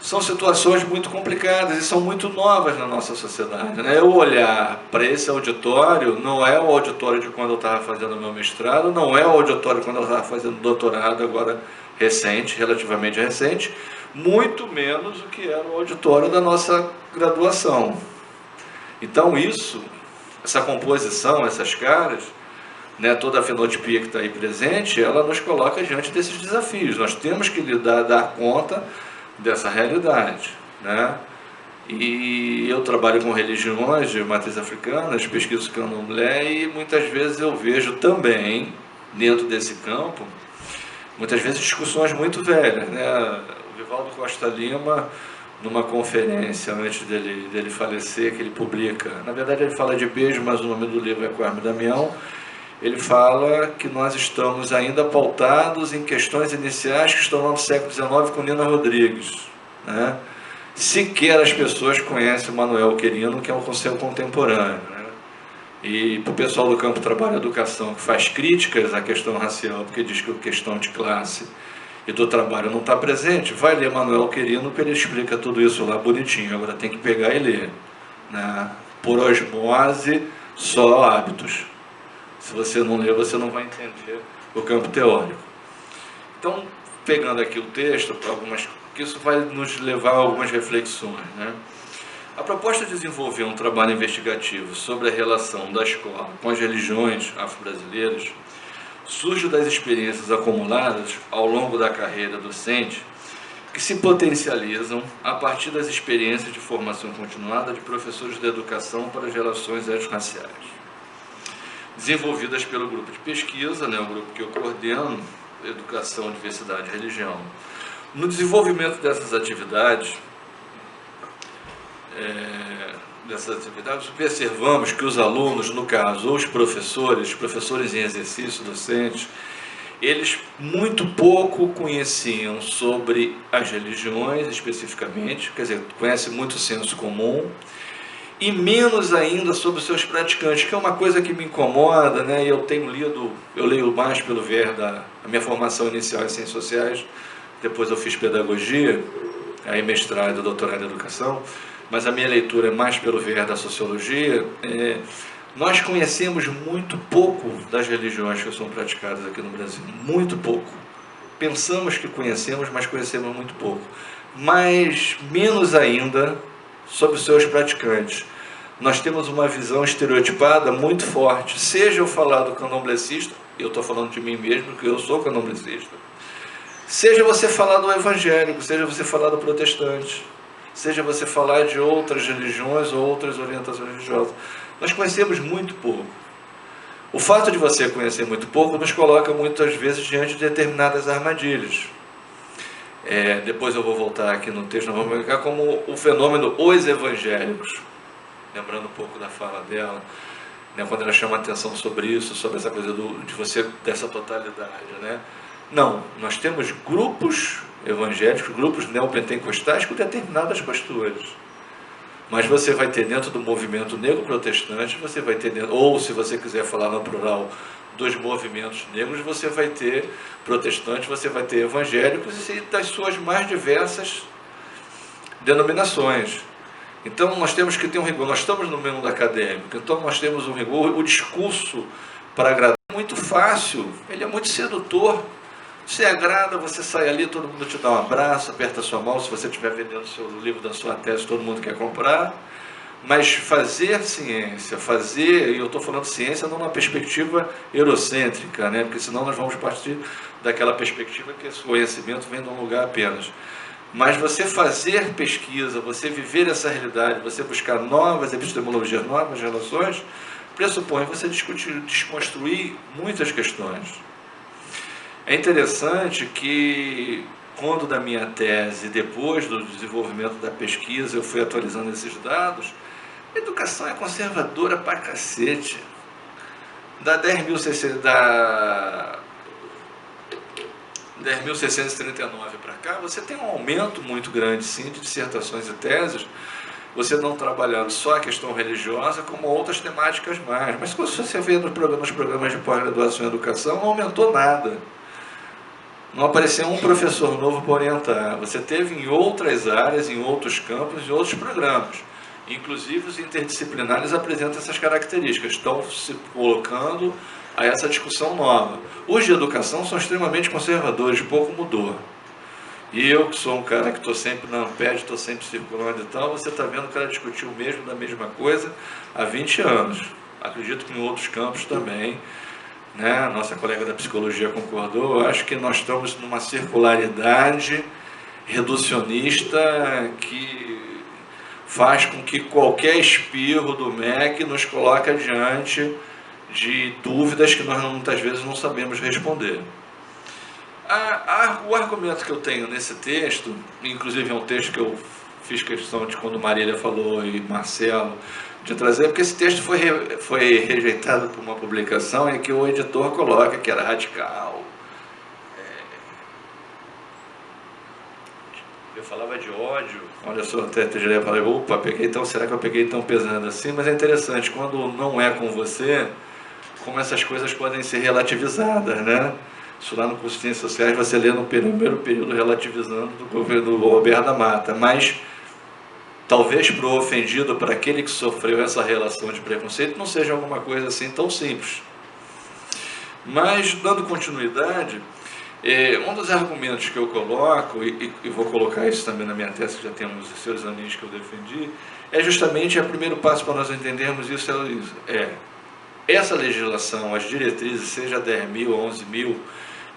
são situações muito complicadas e são muito novas na nossa sociedade, né? Eu olhar para esse auditório, não é o auditório de quando eu estava fazendo meu mestrado, não é o auditório quando eu estava fazendo doutorado, agora recente, relativamente recente, muito menos o que era o auditório da nossa graduação. Então isso, essa composição, essas caras, né, toda a fenotipia que está aí presente, ela nos coloca diante desses desafios. Nós temos que dar conta dessa realidade, né? E eu trabalho com religiões de matriz africana, pesquiso candomblé, e muitas vezes eu vejo também, dentro desse campo, muitas vezes discussões muito velhas, né? O Vivaldo Costa Lima, numa conferência antes dele falecer, que ele publica, na verdade ele fala de beijo, mas o nome do livro é Carme Damião. Ele fala que nós estamos ainda pautados em questões iniciais que estão lá no século XIX com Nina Rodrigues, né? Sequer as pessoas conhecem o Manuel Querino, que é um seu contemporâneo, né? E para o pessoal do campo Trabalho e Educação, que faz críticas à questão racial, porque diz que a questão de classe e do trabalho não está presente, vai ler Manuel Querino, que ele explica tudo isso lá bonitinho. Agora tem que pegar e ler, né? Por osmose, só hábitos. Se você não ler, você não vai entender o campo teórico. Então, pegando aqui o texto, que isso vai nos levar a algumas reflexões, né? A proposta de desenvolver um trabalho investigativo sobre a relação da escola com as religiões afro-brasileiras surge das experiências acumuladas ao longo da carreira docente, que se potencializam a partir das experiências de formação continuada de professores de educação para as relações étnico-raciais, desenvolvidas pelo grupo de pesquisa, né, o grupo que eu coordeno, Educação, Diversidade e Religião. No desenvolvimento dessas atividades, observamos que os alunos, no caso, ou os professores em exercício docente, eles muito pouco conheciam sobre as religiões especificamente, quer dizer, conhecem muito o senso comum, e menos ainda sobre os seus praticantes, que é uma coisa que me incomoda, né? Eu leio mais pelo viés a minha formação inicial em Ciências Sociais, depois eu fiz Pedagogia, aí mestrado e doutorado em Educação, mas a minha leitura é mais pelo viés da Sociologia. Nós conhecemos muito pouco das religiões que são praticadas aqui no Brasil, muito pouco. pensamos que conhecemos, mas conhecemos muito pouco. Mas menos ainda sobre os seus praticantes. Nós temos uma visão estereotipada muito forte, seja eu falar do candomblessista, eu estou falando de mim mesmo, que eu sou candomblessista, seja você falar do evangélico, seja você falar do protestante, seja você falar de outras religiões ou outras orientações religiosas. Nós conhecemos muito pouco. O fato de você conhecer muito pouco nos coloca muitas vezes diante de determinadas armadilhas. Depois eu vou voltar aqui no texto, nós vamos pegar como o fenômeno os evangélicos. Lembrando um pouco da fala dela, né, quando ela chama a atenção sobre isso, sobre essa coisa de você, dessa totalidade, né? Não, nós temos grupos evangélicos, grupos neopentecostais com determinadas posturas. Mas você vai ter dentro do movimento negro protestante, você vai ter dentro, ou se você quiser falar no plural, dos movimentos negros, você vai ter protestantes, você vai ter evangélicos e das suas mais diversas denominações. Então nós temos que ter um rigor, nós estamos no mundo acadêmico, então nós temos um rigor, o discurso para agradar é muito fácil, ele é muito sedutor, você agrada, você sai ali, todo mundo te dá um abraço, aperta a sua mão, se você estiver vendendo o seu livro da sua tese, todo mundo quer comprar, mas fazer ciência, e eu estou falando ciência não numa perspectiva eurocêntrica, né? Porque senão nós vamos partir daquela perspectiva que esse conhecimento vem de um lugar apenas. Mas você fazer pesquisa, você viver essa realidade, você buscar novas epistemologias, novas relações, pressupõe você desconstruir muitas questões. É interessante que, quando da minha tese, depois do desenvolvimento da pesquisa, eu fui atualizando esses dados, a educação é conservadora pra cacete. Da 10.639 para cá, você tem um aumento muito grande, sim, de dissertações e teses, você não trabalhando só a questão religiosa, como outras temáticas mais. Mas se você vê nos programas de pós-graduação em educação, não aumentou nada. Não apareceu um professor novo para orientar. Você teve em outras áreas, em outros campos, em outros programas. Inclusive os interdisciplinares apresentam essas características, estão se colocando a essa discussão nova. Os de educação são extremamente conservadores, pouco mudou. E eu, que sou um cara que estou sempre na Amped, estou sempre circulando e tal, você está vendo que o cara discutiu o mesmo da mesma coisa há 20 anos. Acredito que em outros campos também, né? A nossa colega da psicologia concordou. Eu acho que nós estamos numa circularidade reducionista que faz com que qualquer espirro do MEC nos coloque diante de dúvidas que nós muitas vezes não sabemos responder. O argumento que eu tenho nesse texto, inclusive é um texto que eu fiz questão de, quando Marília falou e Marcelo, de trazer, porque esse texto foi rejeitado por uma publicação em que o editor coloca que era radical. Eu falava de ódio, olha só, até já falei, opa, peguei tão, será que eu peguei tão pesando assim? Mas é interessante, quando não é com você, como essas coisas podem ser relativizadas, né? Isso lá no curso de Ciências Sociais, você lê no primeiro período relativizando do governo do Roberto da Mata, mas talvez para o ofendido, para aquele que sofreu essa relação de preconceito, não seja alguma coisa assim tão simples. Mas, dando continuidade, um dos argumentos que eu coloco, e vou colocar isso também na minha tese, que já temos os seus aninhos que eu defendi, é justamente o primeiro passo para nós entendermos isso, essa legislação, as diretrizes, seja 10.000 ou 11.000,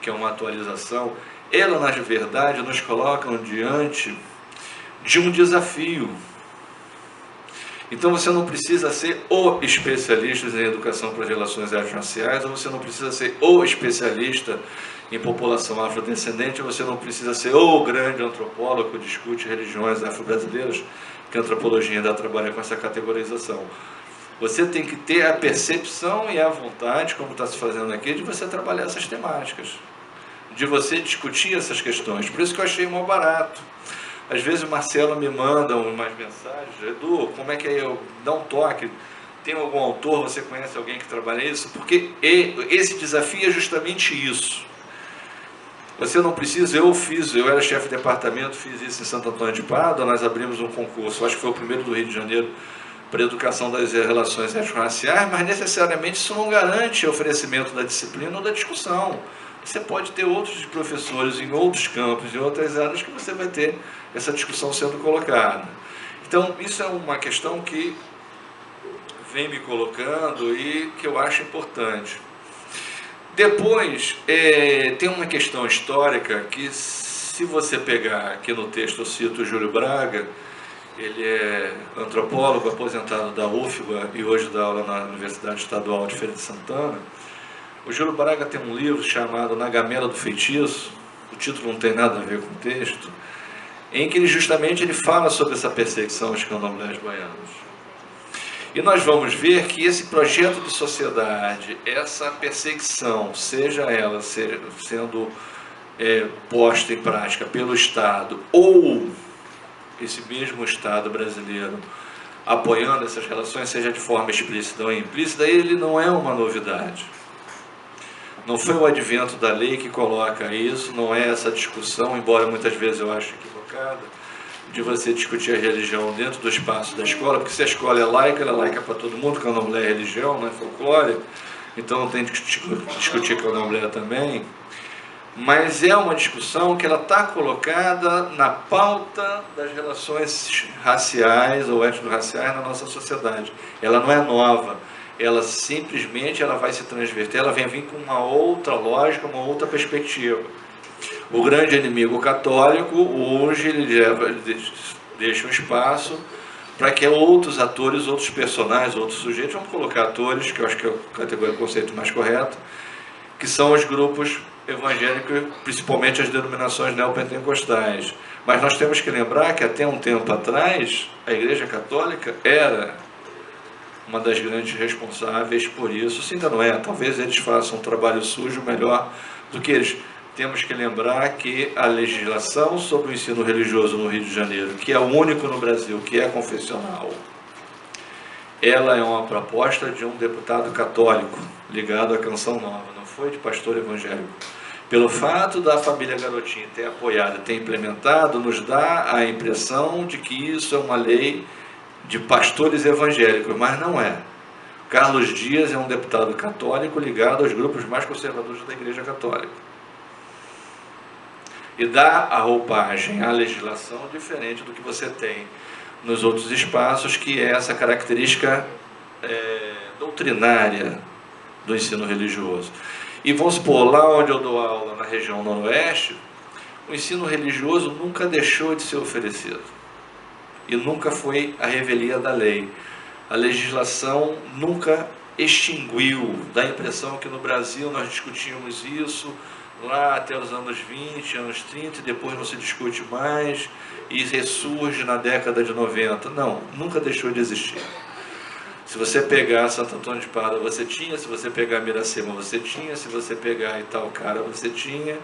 que é uma atualização, ela, na verdade, nos colocam diante de um desafio. Então você não precisa ser o especialista em educação para as relações étnico-raciais, ou você não precisa ser o especialista em população afrodescendente, ou você não precisa ser o grande antropólogo que discute religiões afro-brasileiras, que a antropologia ainda trabalha com essa categorização. Você tem que ter a percepção e a vontade, como está se fazendo aqui, de você trabalhar essas temáticas, de você discutir essas questões. Por isso que eu achei mal barato. Às vezes o Marcelo me manda umas mensagens, Edu, como é que eu dá um toque? Tem algum autor, você conhece alguém que trabalha isso? Porque esse desafio é justamente isso. Você não precisa, eu era chefe de departamento, fiz isso em Santo Antônio de Pádua, nós abrimos um concurso, acho que foi o primeiro do Rio de Janeiro, para a educação das relações étnico-raciais, mas necessariamente isso não garante o oferecimento da disciplina ou da discussão. Você pode ter outros professores em outros campos, em outras áreas, que você vai ter essa discussão sendo colocada. Então, isso é uma questão que vem me colocando e que eu acho importante. Depois, tem uma questão histórica que, se você pegar aqui no texto, eu cito o Júlio Braga. Ele é antropólogo, aposentado da UFBA e hoje dá aula na Universidade Estadual de Feira de Santana. O Júlio Braga tem um livro chamado Na Gamela do Feitiço, o título não tem nada a ver com o texto, em que ele fala sobre essa perseguição aos candomblés baianos. E nós vamos ver que esse projeto de sociedade, essa perseguição, seja ela sendo posta em prática pelo Estado ou esse mesmo Estado brasileiro apoiando essas relações, seja de forma explícita ou implícita, ele não é uma novidade. Não foi o advento da lei que coloca isso, não é essa discussão, embora muitas vezes eu ache equivocada, de você discutir a religião dentro do espaço da escola, porque se a escola é laica, ela é laica para todo mundo, candomblé é religião, não é folclore, então não tem que discutir candomblé também. Mas é uma discussão que ela está colocada na pauta das relações raciais ou étnico-raciais na nossa sociedade. Ela não é nova, ela simplesmente vai se transverter, ela vem vir com uma outra lógica, uma outra perspectiva. O grande inimigo católico, hoje, ele deixa um espaço para que outros atores, outros personagens, outros sujeitos, vamos colocar atores, que eu acho que é o conceito mais correto, que são os grupos evangélicos, principalmente as denominações neopentecostais. Mas nós temos que lembrar que até um tempo atrás, a Igreja Católica era uma das grandes responsáveis por isso. Se ainda não é, talvez eles façam um trabalho sujo melhor do que eles. Temos que lembrar que a legislação sobre o ensino religioso no Rio de Janeiro, que é o único no Brasil que é confessional, ela é uma proposta de um deputado católico ligado à Canção Nova, não foi de pastor evangélico. Pelo fato da família Garotinho ter apoiado e ter implementado, nos dá a impressão de que isso é uma lei de pastores evangélicos, mas não é. Carlos Dias é um deputado católico ligado aos grupos mais conservadores da Igreja Católica. E dá a roupagem, a legislação diferente do que você tem nos outros espaços, que é essa característica doutrinária do ensino religioso. E vamos supor, lá onde eu dou aula, na região noroeste, o ensino religioso nunca deixou de ser oferecido. E nunca foi a revelia da lei. A legislação nunca extinguiu. Dá a impressão que no Brasil nós discutimos isso lá até os anos 20, anos 30, e depois não se discute mais, e ressurge na década de 90. Não, nunca deixou de existir. Se você pegar Santo Antônio de Pádua, você tinha; se você pegar Miracema, você tinha; se você pegar Itaocara, você tinha,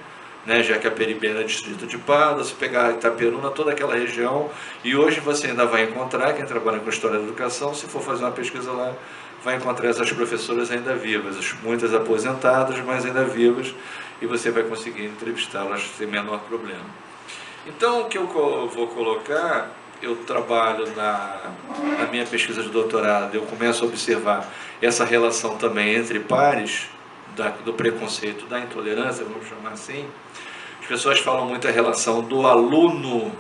né, já que a Peribe era distrito de Pádua; se pegar Itaperuna, toda aquela região, e hoje você ainda vai encontrar, quem trabalha com História da Educação, se for fazer uma pesquisa lá, vai encontrar essas professoras ainda vivas, muitas aposentadas, mas ainda vivas, e você vai conseguir entrevistá-las sem menor problema. Então, o que eu vou colocar, eu trabalho na minha pesquisa de doutorado, eu começo a observar essa relação também entre pares, do preconceito, da intolerância, vamos chamar assim. As pessoas falam muito a relação do aluno,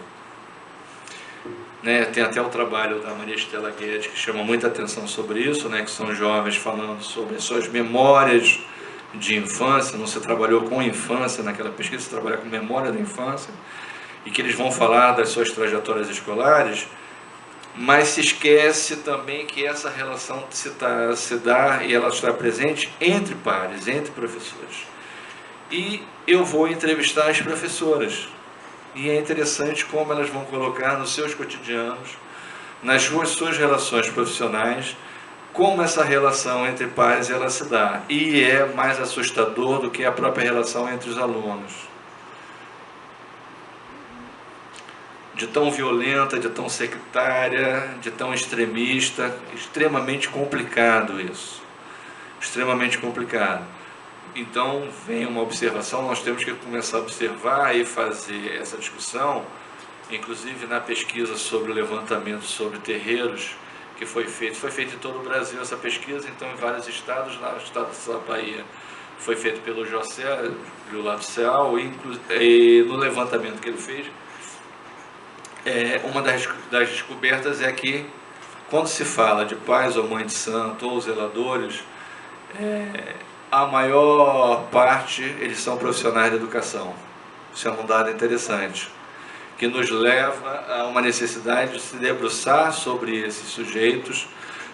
né? Tem até o trabalho da Maria Estela Guedes que chama muita atenção sobre isso, né? Que são jovens falando sobre as suas memórias de infância. Não se trabalhou com infância naquela pesquisa, se trabalha com memória da infância, e que eles vão falar das suas trajetórias escolares, mas se esquece também que essa relação se dá e ela está presente entre pares, entre professores. E eu vou entrevistar as professoras, e é interessante como elas vão colocar nos seus cotidianos, nas suas relações profissionais, como essa relação entre pares ela se dá. E é mais assustador do que a própria relação entre os alunos. De tão violenta, de tão sectária, de tão extremista, extremamente complicado isso. Extremamente complicado. Então, vem uma observação, nós temos que começar a observar e fazer essa discussão, inclusive na pesquisa sobre o levantamento sobre terreiros, que foi feito em todo o Brasil essa pesquisa, então em vários estados, lá no estado da Bahia foi feito pelo José, pelo Laficial, e no levantamento que ele fez, uma das descobertas é que quando se fala de pais ou mãe de santo ou zeladores, a maior parte eles são profissionais da educação. Isso é um dado interessante, que nos leva a uma necessidade de se debruçar sobre esses sujeitos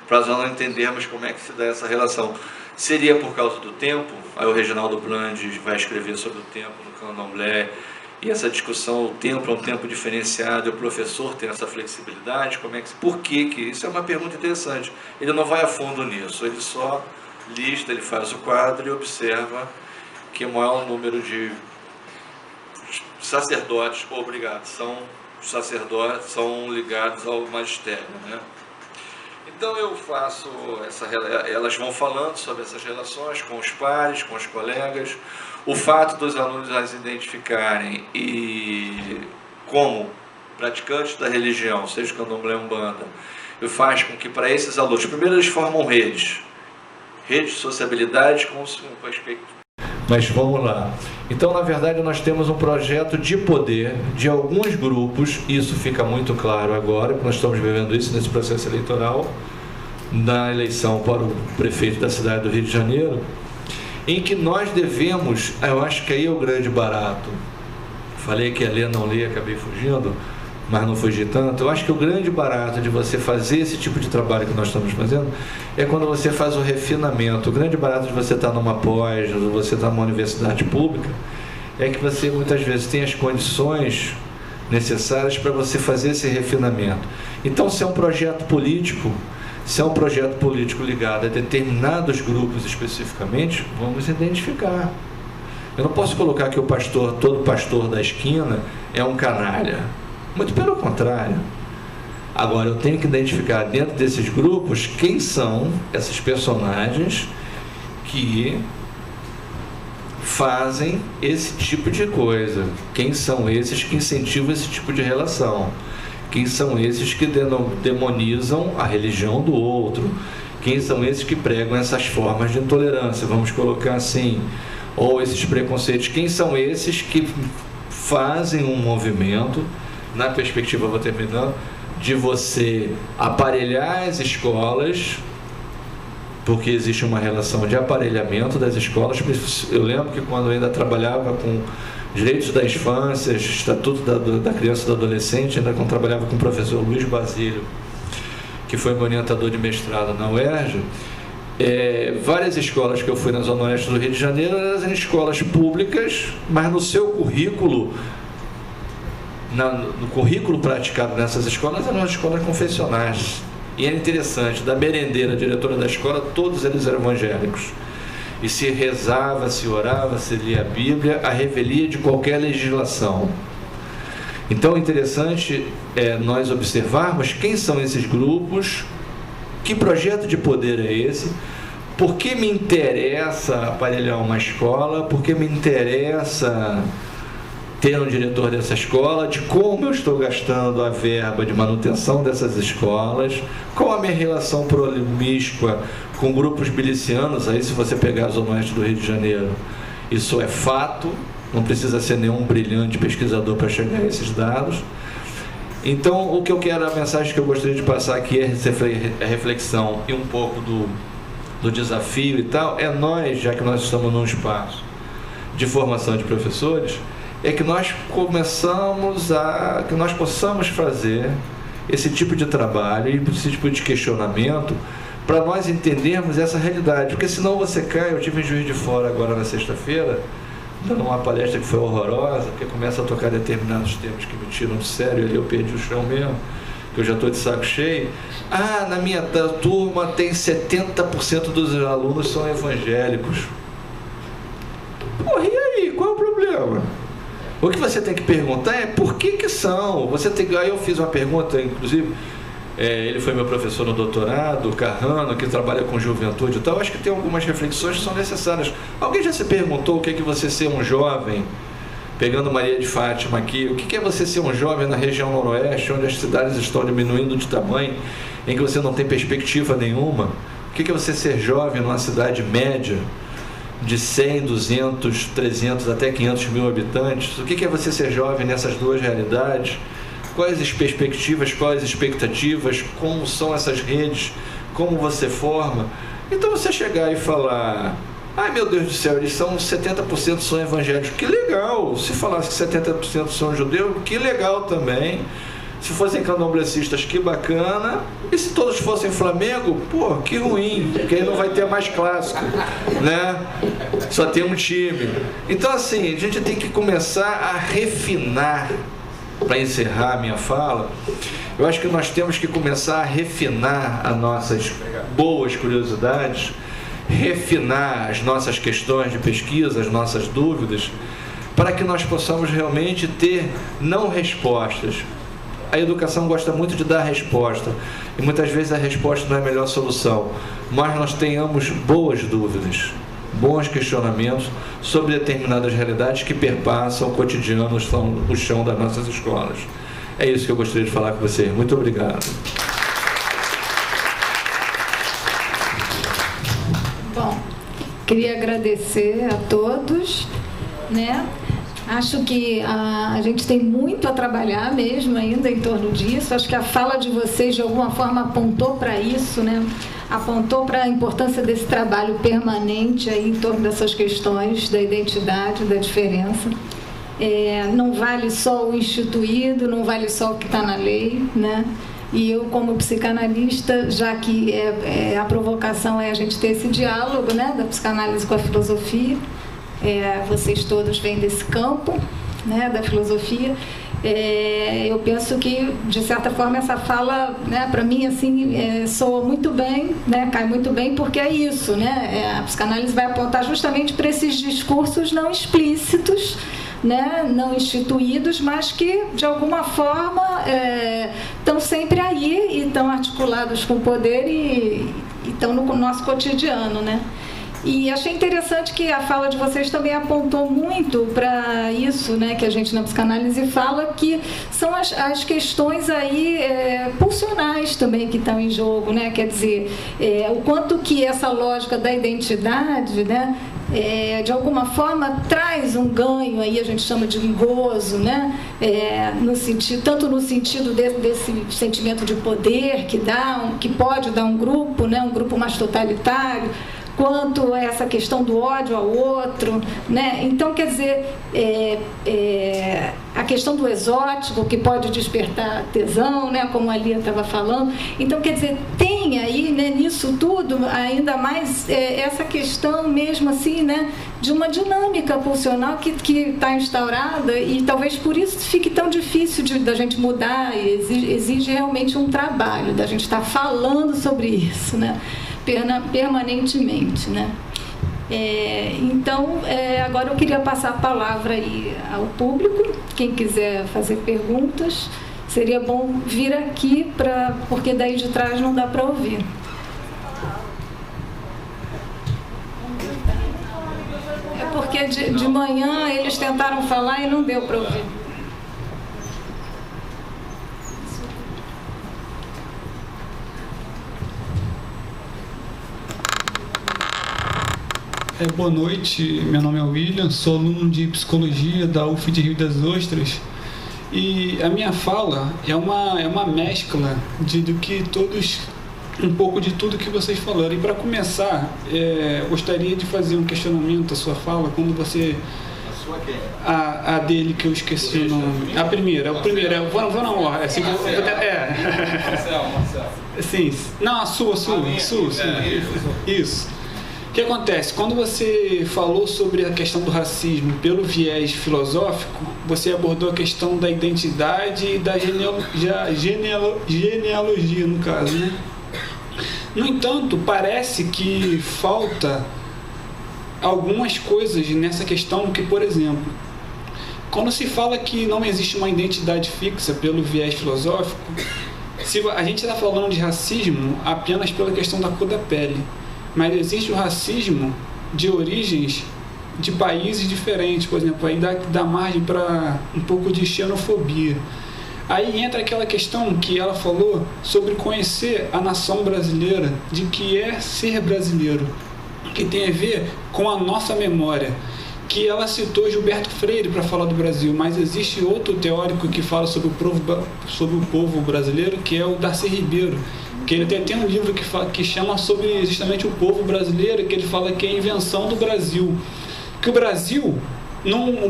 para nós não entendermos como é que se dá essa relação. Seria por causa do tempo? Aí o Reginaldo Brandes vai escrever sobre o tempo no Candomblé, e essa discussão, o tempo é um tempo diferenciado, e o professor tem essa flexibilidade, por que? Isso é uma pergunta interessante. Ele não vai a fundo nisso, ele só lista, ele faz o quadro e observa que o maior número de sacerdotes, são sacerdotes, são ligados ao magistério, né? Então eu faço elas vão falando sobre essas relações com os pares, com os colegas, o fato dos alunos as identificarem e como praticantes da religião, seja Candomblé ou Umbanda, faz com que para esses alunos, primeiro eles formam redes de sociabilidade com o aspecto. Mas vamos lá. Então, na verdade, nós temos um projeto de poder de alguns grupos, isso fica muito claro agora, porque nós estamos vivendo isso nesse processo eleitoral, na eleição para o prefeito da cidade do Rio de Janeiro, em que nós devemos, eu acho que aí é o grande barato. Falei que ia ler, não li, acabei fugindo, mas não fugi tanto. Eu acho que o grande barato de você fazer esse tipo de trabalho que nós estamos fazendo é quando você faz o refinamento. O grande barato de você estar numa pós, ou você estar numa universidade pública, é que você muitas vezes tem as condições necessárias para você fazer esse refinamento. Então, se é um projeto político, ligado a determinados grupos especificamente, vamos identificar. Eu não posso colocar que todo pastor da esquina é um canalha. Muito pelo contrário. Agora, eu tenho que identificar dentro desses grupos quem são esses personagens que fazem esse tipo de coisa. Quem são esses que incentivam esse tipo de relação? Quem são esses que demonizam a religião do outro? Quem são esses que pregam essas formas de intolerância? Vamos colocar assim. Ou esses preconceitos. Quem são esses que fazem um movimento, na perspectiva, vou terminando, de você aparelhar as escolas, porque existe uma relação de aparelhamento das escolas. Eu lembro que quando eu ainda trabalhava com direitos da infância, estatuto da criança e do adolescente, ainda quando trabalhava com o professor Luiz Basílio, que foi meu orientador de mestrado na UERJ, várias escolas que eu fui na Zona Oeste do Rio de Janeiro eram escolas públicas, mas no seu currículo, no currículo praticado nessas escolas, eram escolas confessionais. E era interessante, da merendeira, diretora da escola, todos eles eram evangélicos. E se rezava, se orava, se lia a Bíblia, a revelia de qualquer legislação. Então, interessante nós observarmos quem são esses grupos, que projeto de poder é esse, por que me interessa aparelhar uma escola, por que me interessa ter um diretor dessa escola, de como eu estou gastando a verba de manutenção dessas escolas, qual a minha relação promíscua com grupos milicianos. Aí, se você pegar a Zona Oeste do Rio de Janeiro, isso é fato, não precisa ser nenhum brilhante pesquisador para chegar a esses dados. Então, o que eu quero, a mensagem que eu gostaria de passar aqui é a reflexão e um pouco do desafio e tal, nós, já que nós estamos num espaço de formação de professores, que nós que nós possamos fazer esse tipo de trabalho e esse tipo de questionamento para nós entendermos essa realidade, porque senão você cai. Eu tive em Juiz de Fora agora na sexta-feira, dando uma palestra que foi horrorosa, porque começa a tocar determinados temas que me tiram de sério, ali eu perdi o chão mesmo, que eu já estou de saco cheio. Na minha turma tem 70% dos alunos são evangélicos. Porra, e aí? Qual é o problema? O que você tem que perguntar é por que são. Aí eu fiz uma pergunta, inclusive, ele foi meu professor no doutorado, o Carrano, que trabalha com juventude e tal. Acho que tem algumas reflexões que são necessárias. Alguém já se perguntou o que é você ser um jovem, pegando Maria de Fátima aqui, o que é você ser um jovem na região noroeste, onde as cidades estão diminuindo de tamanho, em que você não tem perspectiva nenhuma. O que é você ser jovem numa cidade média de 100, 200, 300 até 500 mil habitantes? O que é você ser jovem nessas duas realidades? Quais as perspectivas, quais as expectativas, como são essas redes, como você forma? Então você chegar e falar: ai meu Deus do céu, eles são 70% são evangélicos, que legal. Se falasse que 70% são judeus, que legal também. Se fossem candomblecistas, que bacana. E se todos fossem Flamengo, pô, que ruim, porque aí não vai ter mais clássico, né? Só tem um time. Então assim, a gente tem que começar a refinar. Para encerrar a minha fala, eu acho que nós temos que começar a refinar as nossas boas curiosidades, refinar as nossas questões de pesquisa, as nossas dúvidas, para que nós possamos realmente ter não respostas. A educação gosta muito de dar resposta, e muitas vezes a resposta não é a melhor solução, mas nós tenhamos boas dúvidas, bons questionamentos sobre determinadas realidades que perpassam o cotidiano, o chão das nossas escolas. É isso que eu gostaria de falar com você. Muito obrigado. Bom, queria agradecer a todos, né? Acho que a gente tem muito a trabalhar mesmo ainda em torno disso. Acho que a fala de vocês de alguma forma apontou para isso, né? Apontou para a importância desse trabalho permanente aí em torno dessas questões da identidade, da diferença. Não vale só o instituído, não vale só o que está na lei, né? E eu, como psicanalista, já que a provocação é a gente ter esse diálogo, né, da psicanálise com a filosofia, vocês todos vêm desse campo, né, da filosofia, eu penso que, de certa forma, essa fala, né, para mim, assim, soa muito bem, né, cai muito bem, porque é isso, né, a psicanálise vai apontar justamente para esses discursos não explícitos, né, não instituídos, mas que, de alguma forma, estão sempre aí e estão articulados com o poder e estão no nosso cotidiano, né. E achei interessante que a fala de vocês também apontou muito para isso, né, que a gente na psicanálise fala, que são as questões aí pulsionais também que estão em jogo, né, quer dizer, o quanto que essa lógica da identidade, né, de alguma forma traz um ganho, aí a gente chama de um gozo, né, no sentido, tanto no sentido desse sentimento de poder que pode dar um grupo, né, um grupo mais totalitário, quanto a essa questão do ódio ao outro, né? Então, quer dizer, a questão do exótico, que pode despertar tesão, né? Como a Lia estava falando. Então, quer dizer, tem aí, né, nisso tudo, ainda mais essa questão mesmo assim, né, de uma dinâmica pulsional que está instaurada, e talvez por isso fique tão difícil da gente mudar, e exige realmente um trabalho, da gente estar falando sobre isso, né? Permanentemente, né? Então, agora eu queria passar a palavra aí ao público. Quem quiser fazer perguntas, seria bom vir aqui, porque daí de trás não dá para ouvir. É porque de manhã eles tentaram falar e não deu para ouvir. Boa noite, meu nome é William, sou aluno de Psicologia da UF de Rio das Ostras, e a minha fala é uma mescla do que todos, um pouco de tudo que vocês falaram. E para começar, gostaria de fazer um questionamento à sua fala, quando você... A sua quem? A dele, que eu esqueci o nome. A primeira, vou na ordem. Assim, Marcelo. Sim, não, a sua. Isso. O que acontece? Quando você falou sobre a questão do racismo pelo viés filosófico, você abordou a questão da identidade e da genealogia, no caso, né? No entanto, parece que falta algumas coisas nessa questão, que, por exemplo, quando se fala que não existe uma identidade fixa pelo viés filosófico, se a gente está falando de racismo apenas pela questão da cor da pele, mas existe o racismo de origens de países diferentes, por exemplo, aí dá margem para um pouco de xenofobia. Aí entra aquela questão que ela falou sobre conhecer a nação brasileira, de que é ser brasileiro, que tem a ver com a nossa memória. Que ela citou Gilberto Freire para falar do Brasil, mas existe outro teórico que fala sobre o povo brasileiro, que é o Darcy Ribeiro, que ele tem um livro que chama sobre justamente o povo brasileiro, que ele fala que é a invenção do Brasil, que o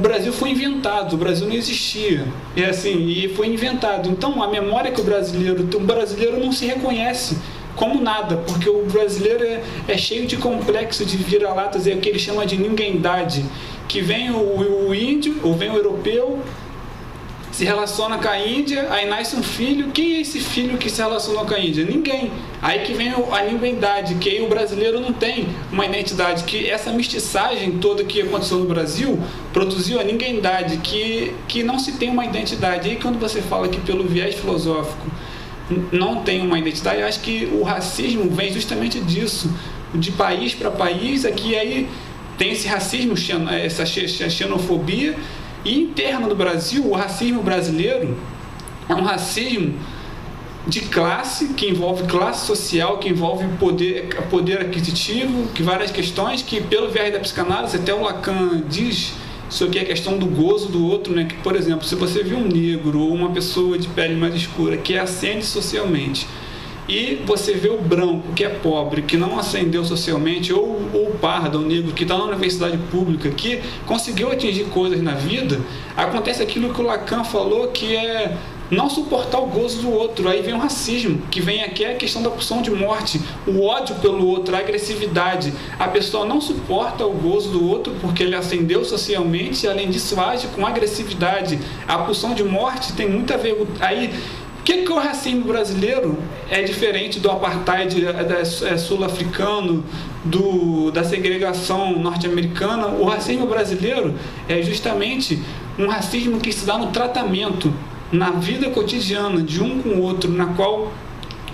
Brasil foi inventado, o Brasil não existia, e foi inventado. Então a memória que o brasileiro não se reconhece como nada, porque o brasileiro é cheio de complexo de vira-latas, é o que ele chama de ninguémdade, que vem o índio, ou vem o europeu, se relaciona com a Índia, aí nasce um filho. Quem é esse filho que se relacionou com a Índia? Ninguém. Aí que vem a ninguémdade, que aí o brasileiro não tem uma identidade, que essa mestiçagem toda que aconteceu no Brasil produziu a ninguémdade, que não se tem uma identidade. E aí quando você fala que pelo viés filosófico não tem uma identidade, eu acho que o racismo vem justamente disso, de país para país. Aqui aí tem esse racismo, essa xenofobia, e interno do Brasil, o racismo brasileiro é um racismo de classe, que envolve classe social, que envolve poder aquisitivo, que várias questões que, pelo viés da psicanálise, até o Lacan diz sobre a questão do gozo do outro, né? Que, por exemplo, se você vê um negro ou uma pessoa de pele mais escura que ascende socialmente, e você vê o branco, que é pobre, que não ascendeu socialmente, ou o pardo, o negro, que está na universidade pública, que conseguiu atingir coisas na vida, acontece aquilo que o Lacan falou, que é não suportar o gozo do outro. Aí vem o racismo, que vem aqui a questão da pulsão de morte, o ódio pelo outro, a agressividade. A pessoa não suporta o gozo do outro porque ele ascendeu socialmente, e além disso age com agressividade. A pulsão de morte tem muito a ver... Aí, o que o racismo brasileiro é diferente do apartheid sul-africano, da segregação norte-americana? O racismo brasileiro é justamente um racismo que se dá no tratamento, na vida cotidiana de um com o outro, na qual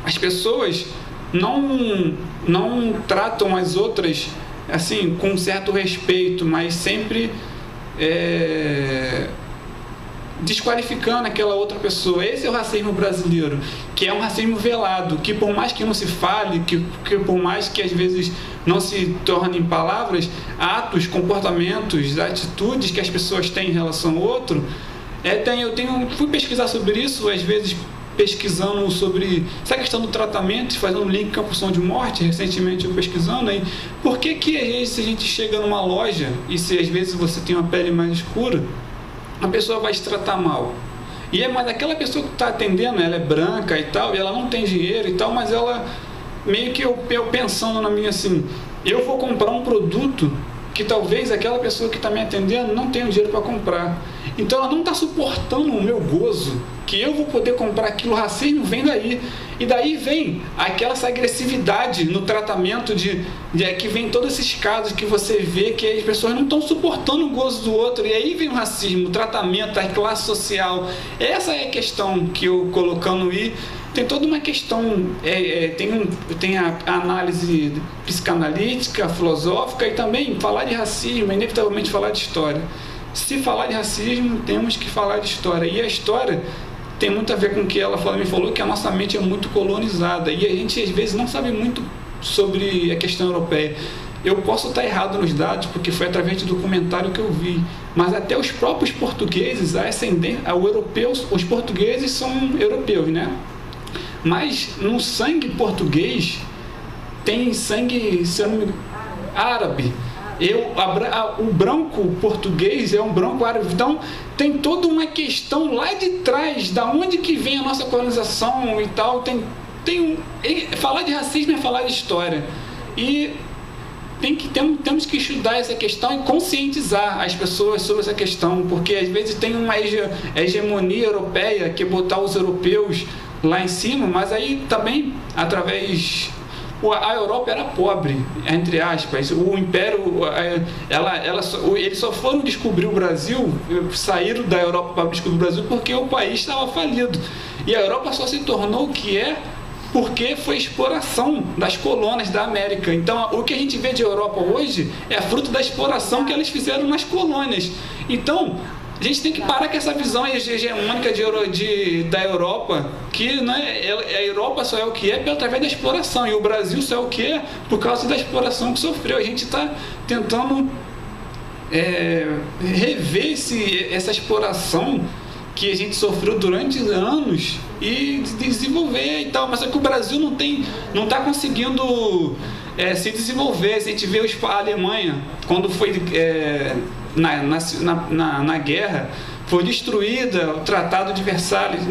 as pessoas não tratam as outras assim com certo respeito, mas sempre desqualificando aquela outra pessoa. Esse é o racismo brasileiro, que é um racismo velado, que por mais que não se fale, que por mais que às vezes não se torne em palavras, atos, comportamentos, atitudes que as pessoas têm em relação ao outro, fui pesquisar sobre isso, às vezes pesquisando sobre essa questão do tratamento, fazendo um link com a pulsão de morte. Recentemente eu pesquisando aí, por que às vezes se a gente chega numa loja e se às vezes você tem uma pele mais escura, a pessoa vai se tratar mal. Mas aquela pessoa que está atendendo, ela é branca e tal, e ela não tem dinheiro e tal, mas ela, meio que eu pensando na minha assim, eu vou comprar um produto que talvez aquela pessoa que está me atendendo não tenha dinheiro para comprar. Então ela não está suportando o meu gozo, que eu vou poder comprar aquilo. O racismo vem daí. E daí vem essa agressividade no tratamento que vem todos esses casos que você vê que as pessoas não estão suportando o gozo do outro. E aí vem o racismo, o tratamento, a classe social. Essa é a questão que eu colocando aí. Tem toda uma questão, tem a análise psicanalítica, filosófica, e também falar de racismo, inevitavelmente falar de história. Se falar de racismo, temos que falar de história. E a história tem muito a ver com o que ela me falou, que a nossa mente é muito colonizada. E a gente, às vezes, não sabe muito sobre a questão europeia. Eu posso estar errado nos dados, porque foi através de documentário que eu vi. Mas até os próprios portugueses, os portugueses são europeus, né? Mas no sangue português tem sangue árabe. O branco português é um branco árabe. Então tem toda uma questão lá de trás, da onde que vem a nossa colonização e tal. Falar de racismo é falar de história. E temos que estudar essa questão e conscientizar as pessoas sobre essa questão, porque às vezes tem uma hegemonia europeia, que é botar os europeus lá em cima, mas aí também a Europa era pobre, entre aspas. O Império, eles só foram descobrir o Brasil, saíram da Europa para descobrir o Brasil porque o país estava falido. E a Europa só se tornou o que é porque foi exploração das colônias da América. Então, o que a gente vê de Europa hoje é fruto da exploração que eles fizeram nas colônias. Então, A gente tem que parar com essa visão hegemônica da Europa, que né, a Europa só é o que é através da exploração, e o Brasil só é o que é por causa da exploração que sofreu. A gente está tentando rever essa exploração que a gente sofreu durante anos e desenvolver e tal, mas só que o Brasil não está conseguindo se desenvolver. Se a gente vê a Alemanha, quando foi na guerra, foi destruída o Tratado de Versalhes,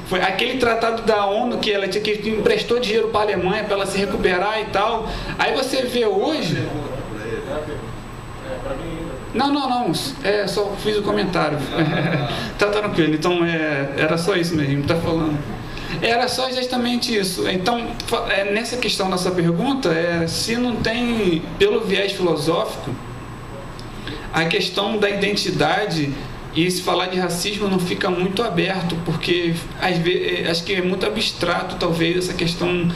foi aquele tratado da ONU que ela que emprestou dinheiro para a Alemanha para ela se recuperar e tal. Aí você vê hoje... Não, só fiz o comentário. Tá tranquilo, então era só isso mesmo, tá falando. Era só justamente isso. Então, nessa questão da sua pergunta, se não tem, pelo viés filosófico, a questão da identidade, e se falar de racismo não fica muito aberto, porque às vezes, acho que é muito abstrato, talvez, essa questão.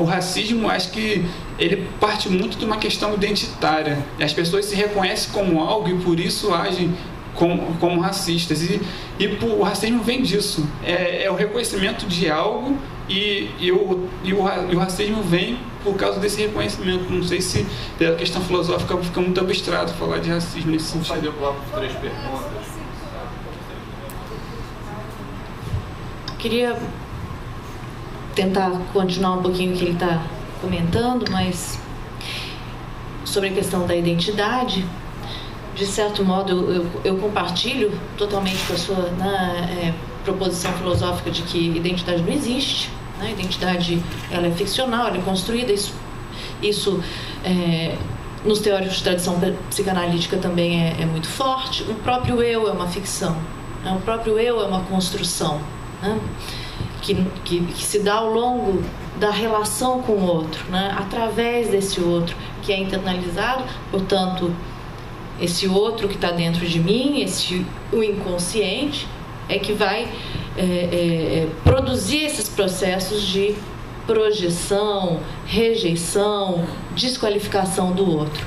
O racismo, acho que ele parte muito de uma questão identitária. As pessoas se reconhecem como algo e por isso agem como racistas. O racismo vem disso. É o reconhecimento de algo e o racismo vem por causa desse reconhecimento. Não sei se pela questão filosófica fica muito abstrato falar de racismo nesse sentido. Vamos fazer o bloco de 3 perguntas. Queria tentar continuar um pouquinho o que ele está comentando, mas sobre a questão da identidade, de certo modo eu compartilho totalmente com a sua proposição filosófica de que identidade não existe, né? Identidade ela é ficcional, ela é construída, isso nos teóricos de tradição psicanalítica também é muito forte. O próprio eu é uma ficção, né? O próprio eu é uma construção, né? Que se dá ao longo da relação com o outro, né? Através desse outro que é internalizado, portanto, esse outro que está dentro de mim, o inconsciente, é que vai produzir esses processos de projeção, rejeição, desqualificação do outro.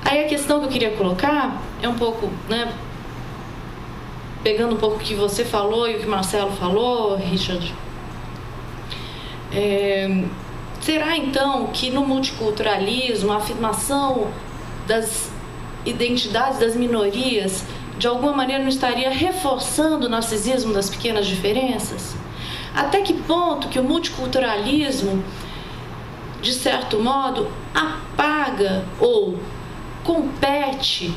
Aí a questão que eu queria colocar é um pouco, né, pegando um pouco o que você falou e o que o Marcelo falou, Richard, será então que no multiculturalismo a afirmação das identidades das minorias de alguma maneira não estaria reforçando o narcisismo das pequenas diferenças? Até que ponto que o multiculturalismo, de certo modo, apaga ou compete,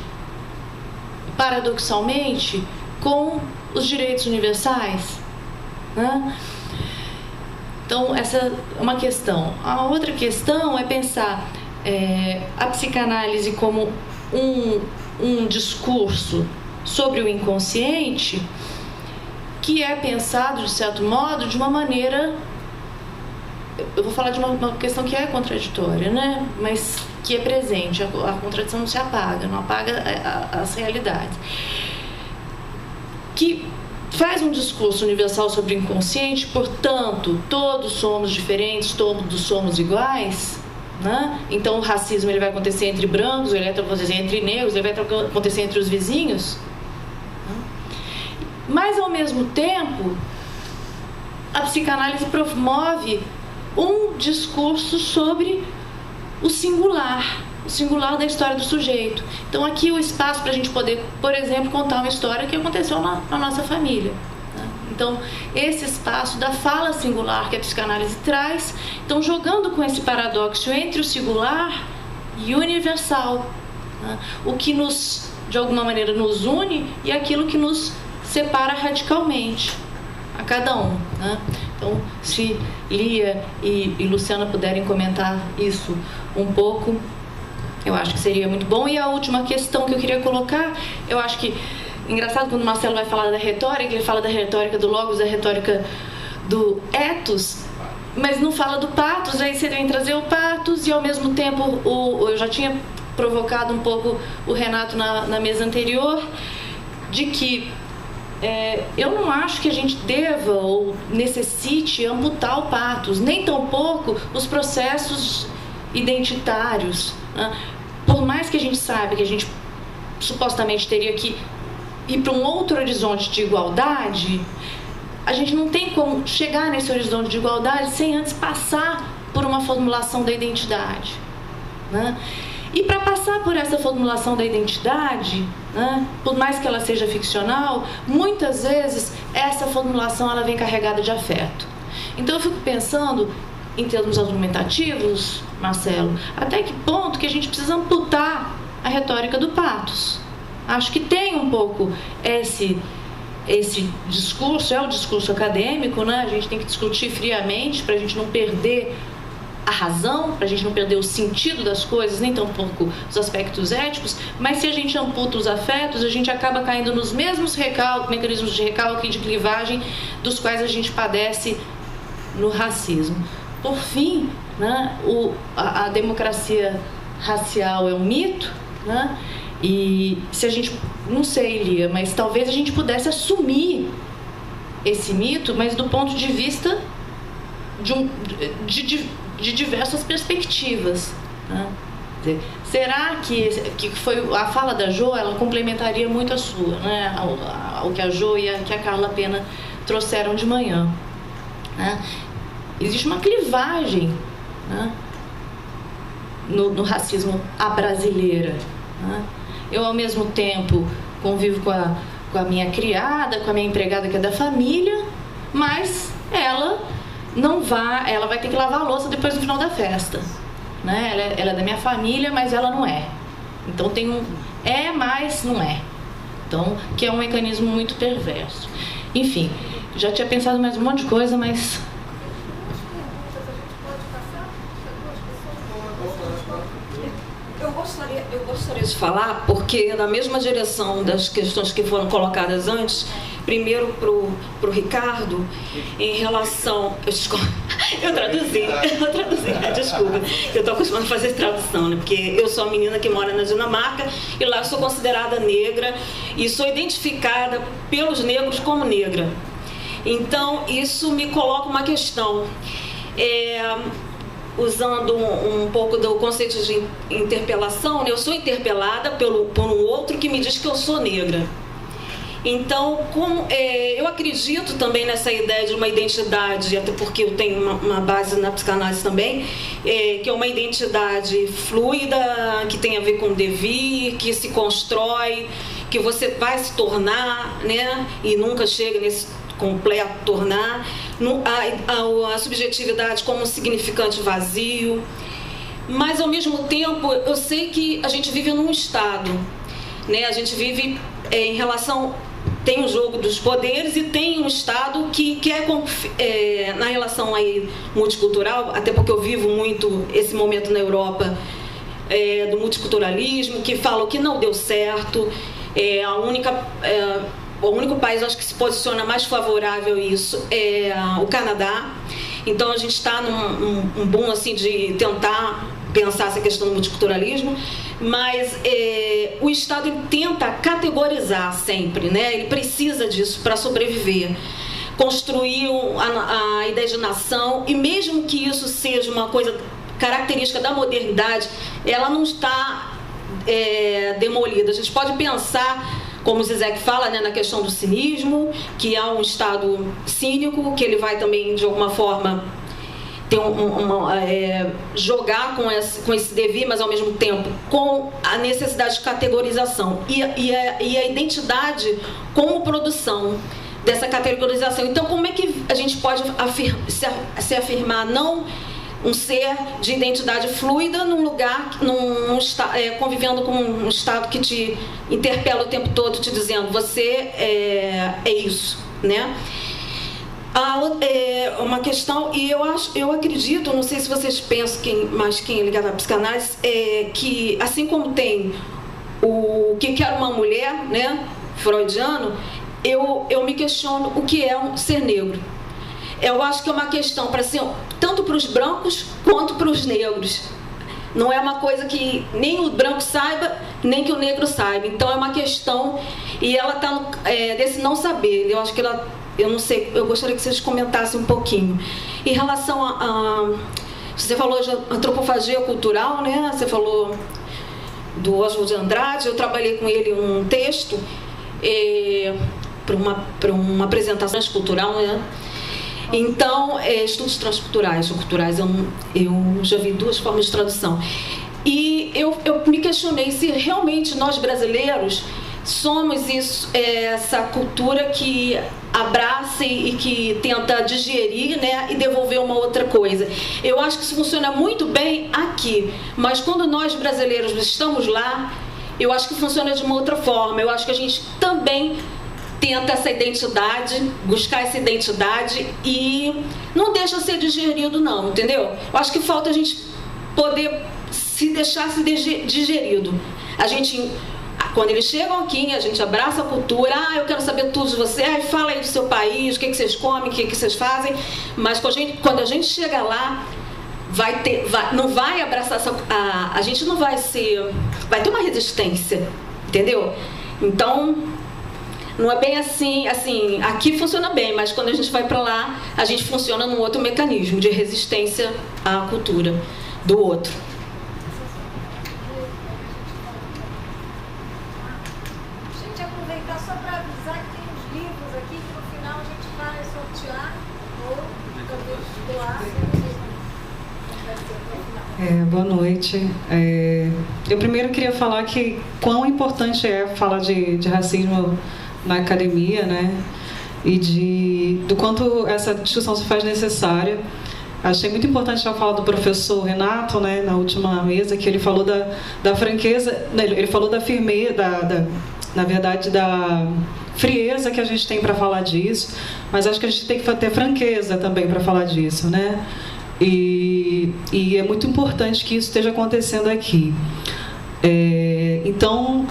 paradoxalmente, com os direitos universais, né? Então, essa é uma questão. A outra questão é pensar a psicanálise como um discurso sobre o inconsciente que é pensado, de certo modo, de uma maneira... Eu vou falar de uma questão que é contraditória, né? Mas que é presente. A contradição não se apaga, não apaga as realidades. Que faz um discurso universal sobre o inconsciente, portanto, todos somos diferentes, todos somos iguais, né? Então o racismo ele vai acontecer entre brancos, ele vai acontecer entre negros, ele vai acontecer entre os vizinhos. Mas, ao mesmo tempo, a psicanálise promove um discurso sobre o singular da história do sujeito. Então, aqui o espaço para a gente poder, por exemplo, contar uma história que aconteceu na nossa família, né? Então, esse espaço da fala singular que a psicanálise traz, então, jogando com esse paradoxo entre o singular e o universal, né? O que nos, de alguma maneira, nos une e aquilo que nos separa radicalmente a cada um, né? Então, se Lia e Luciana puderem comentar isso um pouco, eu acho que seria muito bom. E a última questão que eu queria colocar, eu acho que, engraçado quando o Marcelo vai falar da retórica, ele fala da retórica do logos, da retórica do ethos, mas não fala do pathos. Aí você vem trazer o pathos e, ao mesmo tempo, eu já tinha provocado um pouco o Renato na mesa anterior, de que eu não acho que a gente deva ou necessite amputar o pathos, nem tampouco os processos identitários, né? Por mais que a gente saiba que a gente supostamente teria que ir para um outro horizonte de igualdade, a gente não tem como chegar nesse horizonte de igualdade sem antes passar por uma formulação da identidade, né? E para passar por essa formulação da identidade, né, por mais que ela seja ficcional, muitas vezes essa formulação ela vem carregada de afeto. Então eu fico pensando, em termos argumentativos, Marcelo, até que ponto que a gente precisa amputar a retórica do pathos. Acho que tem um pouco esse discurso, é o discurso acadêmico, né? A gente tem que discutir friamente para a gente não perder a razão, para a gente não perder o sentido das coisas, nem tampouco os aspectos éticos, mas se a gente amputa os afetos, a gente acaba caindo nos mesmos mecanismos de recalque e de clivagem dos quais a gente padece no racismo. Por fim, né, a democracia racial é um mito, né? E se a gente, não sei, Lia, mas talvez a gente pudesse assumir esse mito, mas do ponto de vista de diversas perspectivas, né? Será que foi a fala da Jo, ela complementaria muito a sua, né? Ao que a Jo e que a Carla Pena trouxeram de manhã, né? Existe uma clivagem, né, no racismo à brasileira, né? Eu, ao mesmo tempo, convivo com a minha criada, com a minha empregada que é da família, mas ela vai ter que lavar a louça depois do final da festa, né? Ela é da minha família, mas ela não é. Então tem mas não é. Então, que é um mecanismo muito perverso. Enfim, já tinha pensado mais um monte de coisa, mas... Eu gostaria de falar, porque na mesma direção das questões que foram colocadas antes, primeiro para o Ricardo, em relação... Eu traduzi, desculpa, eu estou acostumada a fazer tradução, né? Porque eu sou uma menina que mora na Dinamarca e lá eu sou considerada negra e sou identificada pelos negros como negra. Então, isso me coloca uma questão. Usando um pouco do conceito de interpelação, né? Eu sou interpelada por um outro que me diz que eu sou negra. Então, eu acredito também nessa ideia de uma identidade, até porque eu tenho uma base na psicanálise também, que é uma identidade fluida, que tem a ver com devir, que se constrói, que você vai se tornar, né? E nunca chega nesse completo tornar, a subjetividade como um significante vazio. Mas, ao mesmo tempo, eu sei que a gente vive num estado, né? A gente vive em relação... Tem o jogo dos poderes e tem um estado que é na relação aí multicultural, até porque eu vivo muito esse momento na Europa, do multiculturalismo, que fala que não deu certo, o único país, acho que se posiciona mais favorável a isso é o Canadá. Então a gente está num boom assim de tentar pensar essa questão do multiculturalismo, mas o Estado ele tenta categorizar sempre, né? Ele precisa disso para sobreviver, construir a ideia de nação, e mesmo que isso seja uma coisa característica da modernidade, ela não está demolida. A gente pode pensar, como o Zizek fala, né, na questão do cinismo, que há um Estado cínico, que ele vai também, de alguma forma, ter jogar com esse devir, mas ao mesmo tempo com a necessidade de categorização e a identidade como produção dessa categorização. Então, como é que a gente pode se afirmar não um ser de identidade fluida num lugar, convivendo com um Estado que te interpela o tempo todo, te dizendo, você é isso, né? Uma questão, e eu acredito, não sei se vocês pensam, quem é ligado à psicanálise, que assim como tem o que era uma mulher, né, freudiano, eu me questiono o que é um ser negro. Eu acho que é uma questão para assim, tanto para os brancos quanto para os negros. Não é uma coisa que nem o branco saiba, nem que o negro saiba. Então é uma questão, e ela está desse não saber. Eu acho que eu não sei, eu gostaria que vocês comentassem um pouquinho. Em relação você falou de antropofagia cultural, né? Você falou do Oswald de Andrade. Eu trabalhei com ele um texto para uma apresentação cultural, né? Então, estudos transculturais ou culturais, eu já vi duas formas de tradução. E eu me questionei se realmente nós brasileiros somos essa cultura que abraça e que tenta digerir, né, e devolver uma outra coisa. Eu acho que isso funciona muito bem aqui, mas quando nós brasileiros estamos lá, eu acho que funciona de uma outra forma. Eu acho que a gente também tenta essa identidade, buscar essa identidade e não deixa ser digerido não, entendeu? Eu acho que falta a gente poder se deixar ser digerido. A gente, quando eles chegam aqui, a gente abraça a cultura, eu quero saber tudo de você, fala aí do seu país, o que vocês comem, o que vocês fazem, mas quando a gente chega lá, não vai abraçar a gente não vai ter uma resistência, entendeu? Então, não é bem assim, aqui funciona bem, mas quando a gente vai para lá, a gente funciona num outro mecanismo de resistência à cultura do outro. Gente, aproveitar só para avisar que tem uns livros aqui que no final a gente vai sortear ou talvez doar. Boa noite. Eu primeiro queria falar que quão importante é falar de racismo na academia, né? E do quanto essa discussão se faz necessária. Achei muito importante a fala do professor Renato, né, na última mesa, que ele falou da franqueza, ele falou da firmeza, na verdade, da frieza que a gente tem para falar disso, mas acho que a gente tem que ter franqueza também para falar disso, né? E é muito importante que isso esteja acontecendo aqui. Então,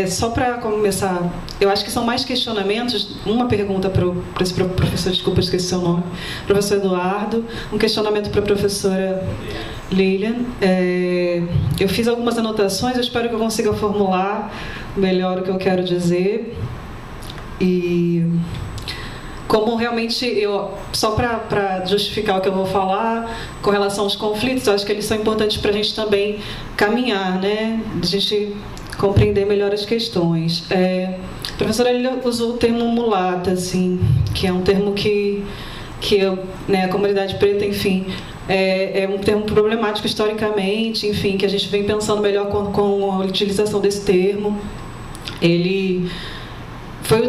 só para começar, eu acho que são mais questionamentos. Uma pergunta para esse professor, desculpa, esqueci seu nome, professor Eduardo, um questionamento para a professora Lilian. Eu fiz algumas anotações, eu espero que eu consiga formular melhor o que eu quero dizer. E como realmente só para justificar o que eu vou falar com relação aos conflitos, eu acho que eles são importantes para a gente também caminhar, né? A gente compreender melhor as questões. A professora usou o termo mulata, assim, que é um termo que né, a comunidade preta, enfim, é um termo problemático historicamente, enfim, que a gente vem pensando melhor com a utilização desse termo. Ele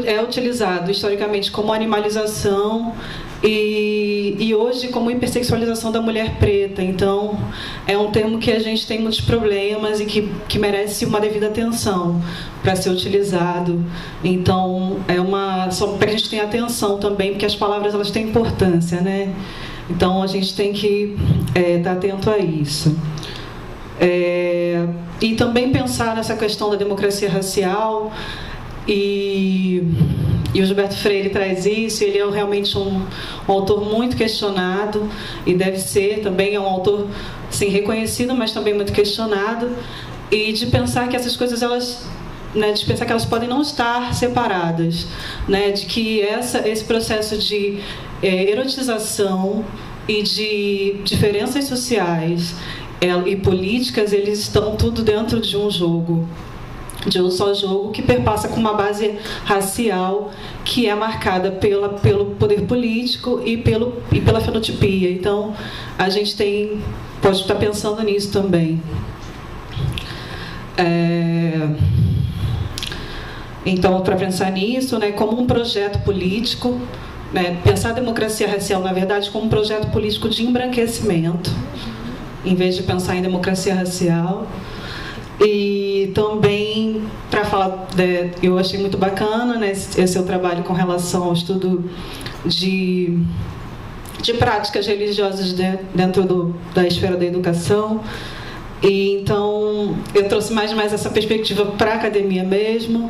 é utilizado historicamente como animalização e hoje como hipersexualização da mulher preta. Então, é um termo que a gente tem muitos problemas e que merece uma devida atenção para ser utilizado. Então, só para a gente ter atenção também, porque as palavras elas têm importância, né? Então, a gente tem que estar atento a isso. E também pensar nessa questão da democracia racial. E o Gilberto Freire traz isso. Ele é realmente um autor muito questionado e deve ser também um autor, sim, reconhecido, mas também muito questionado, e de pensar que essas coisas de pensar que elas podem não estar separadas, né, de que esse processo de erotização e de diferenças sociais e políticas, eles estão tudo dentro de um jogo. De um só jogo que perpassa com uma base racial que é marcada pelo poder político e pela fenotipia. Então, a gente pode estar pensando nisso também. Então, para pensar nisso, né, como um projeto político, né, pensar a democracia racial, na verdade, como um projeto político de embranquecimento, em vez de pensar em democracia racial. E também, para falar, eu achei muito bacana, né, esse seu trabalho com relação ao estudo de práticas religiosas dentro da esfera da educação. E então, eu trouxe mais essa perspectiva para a academia mesmo,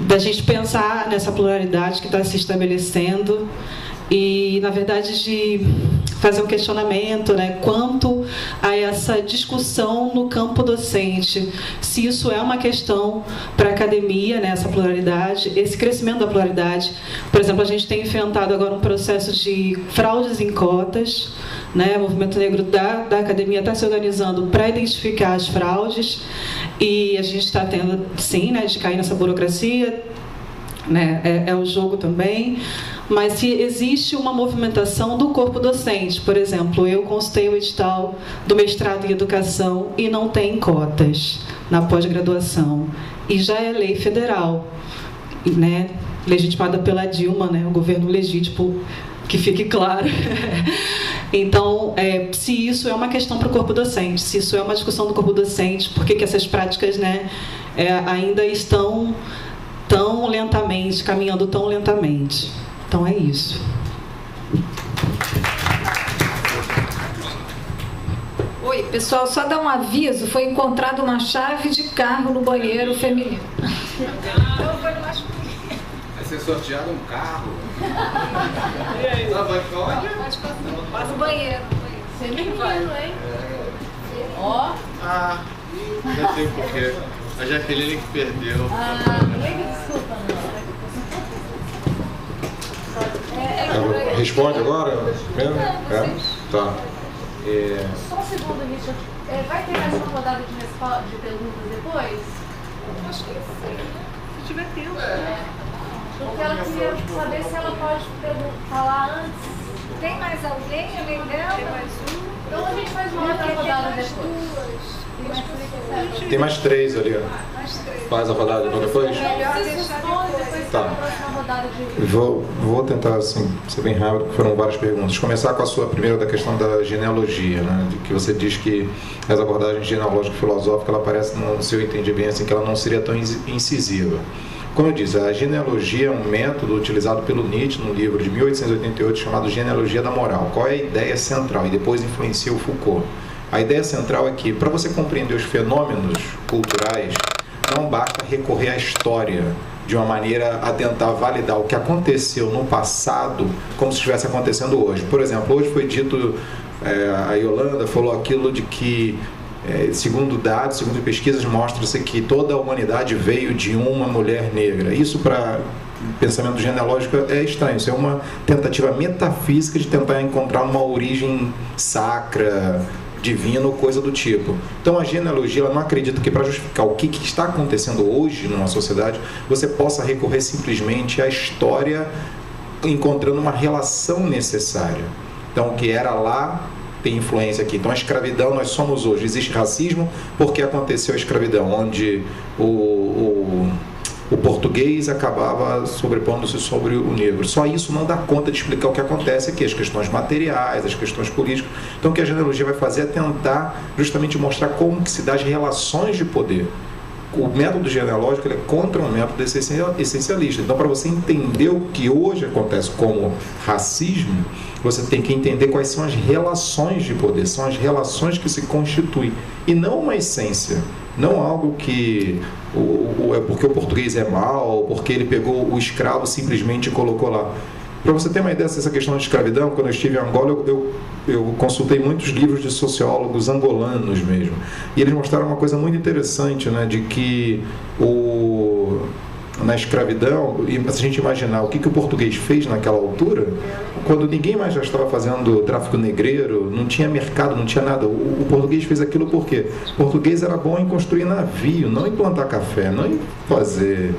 da gente pensar nessa pluralidade que está se estabelecendo e, na verdade, de fazer um questionamento, né, quanto a essa discussão no campo docente, se isso é uma questão para a academia, né, essa pluralidade, esse crescimento da pluralidade. Por exemplo, a gente tem enfrentado agora um processo de fraudes em cotas, né? O movimento negro da academia está se organizando para identificar as fraudes, e a gente está tendo, sim, né, de cair nessa burocracia, né? É o jogo também. Mas se existe uma movimentação do corpo docente, por exemplo, eu consultei o edital do mestrado em educação e não tem cotas na pós-graduação, e já é lei federal, né, legitimada pela Dilma, né, o governo legítimo, que fique claro. Então, se isso é uma questão para o corpo docente, se isso é uma discussão do corpo docente, por que essas práticas, né, ainda estão tão lentamente, caminhando tão lentamente? Então é isso. Oi, pessoal, só dar um aviso, foi encontrada uma chave de carro no banheiro feminino. Então foi no masculino. Vai ser sorteado um carro. Não, vai fora? Pode passar. Passa o banheiro. Feminino, hein? Ó. Ah, já sei o porquê. A Jaqueline que perdeu. Desculpa, não. Responde agora? Mesmo? Tá. Só um segundo, Richard. Vai ter mais uma rodada de perguntas depois? Acho que sim. Se tiver tempo. Porque ela queria saber se ela pode falar antes. Tem mais alguém além dela? Tem mais um. Então a gente faz uma outra rodada depois. Tem mais 3 ali, ó. Faz a rodada depois? Tá. Vou tentar, assim, ser bem rápido, porque foram várias perguntas. Começar com a sua primeira, da questão da genealogia, né? De que você diz que essa abordagem genealógica e filosófica, ela parece, no seu entendimento, assim, que ela não seria tão incisiva. Como eu disse, a genealogia é um método utilizado pelo Nietzsche no livro de 1888 chamado Genealogia da Moral. Qual é a ideia central? E depois influencia o Foucault. A ideia central é que, para você compreender os fenômenos culturais, não basta recorrer à história de uma maneira a tentar validar o que aconteceu no passado como se estivesse acontecendo hoje. Por exemplo, hoje foi dito, a Yolanda falou aquilo de que, segundo dados, segundo pesquisas, mostra-se que toda a humanidade veio de uma mulher negra. Isso, para pensamento genealógico, é estranho. Isso é uma tentativa metafísica de tentar encontrar uma origem sacra, divino ou coisa do tipo. Então a genealogia, ela não acredita que, para justificar o que está acontecendo hoje numa sociedade, você possa recorrer simplesmente à história encontrando uma relação necessária. Então o que era lá tem influência aqui. Então a escravidão, nós somos hoje. Existe racismo porque aconteceu a escravidão, onde o português acabava sobrepondo-se sobre o negro. Só isso não dá conta de explicar o que acontece aqui, as questões materiais, as questões políticas. Então o que a genealogia vai fazer é tentar justamente mostrar como que se dá as relações de poder. O método genealógico, ele é contra um método essencialista. Então, para você entender o que hoje acontece como racismo, você tem que entender quais são as relações de poder, são as relações que se constituem, e não uma essência, não algo que é porque o português é mau, porque ele pegou o escravo simplesmente e colocou lá. Para você ter uma ideia dessa questão de escravidão, quando eu estive em Angola, eu consultei muitos livros de sociólogos angolanos mesmo. E eles mostraram uma coisa muito interessante, né, de que na escravidão, e se a gente imaginar o que o português fez naquela altura, quando ninguém mais já estava fazendo tráfico negreiro, não tinha mercado, não tinha nada, o português fez aquilo por quê? O português era bom em construir navio, não em plantar café, não em fazer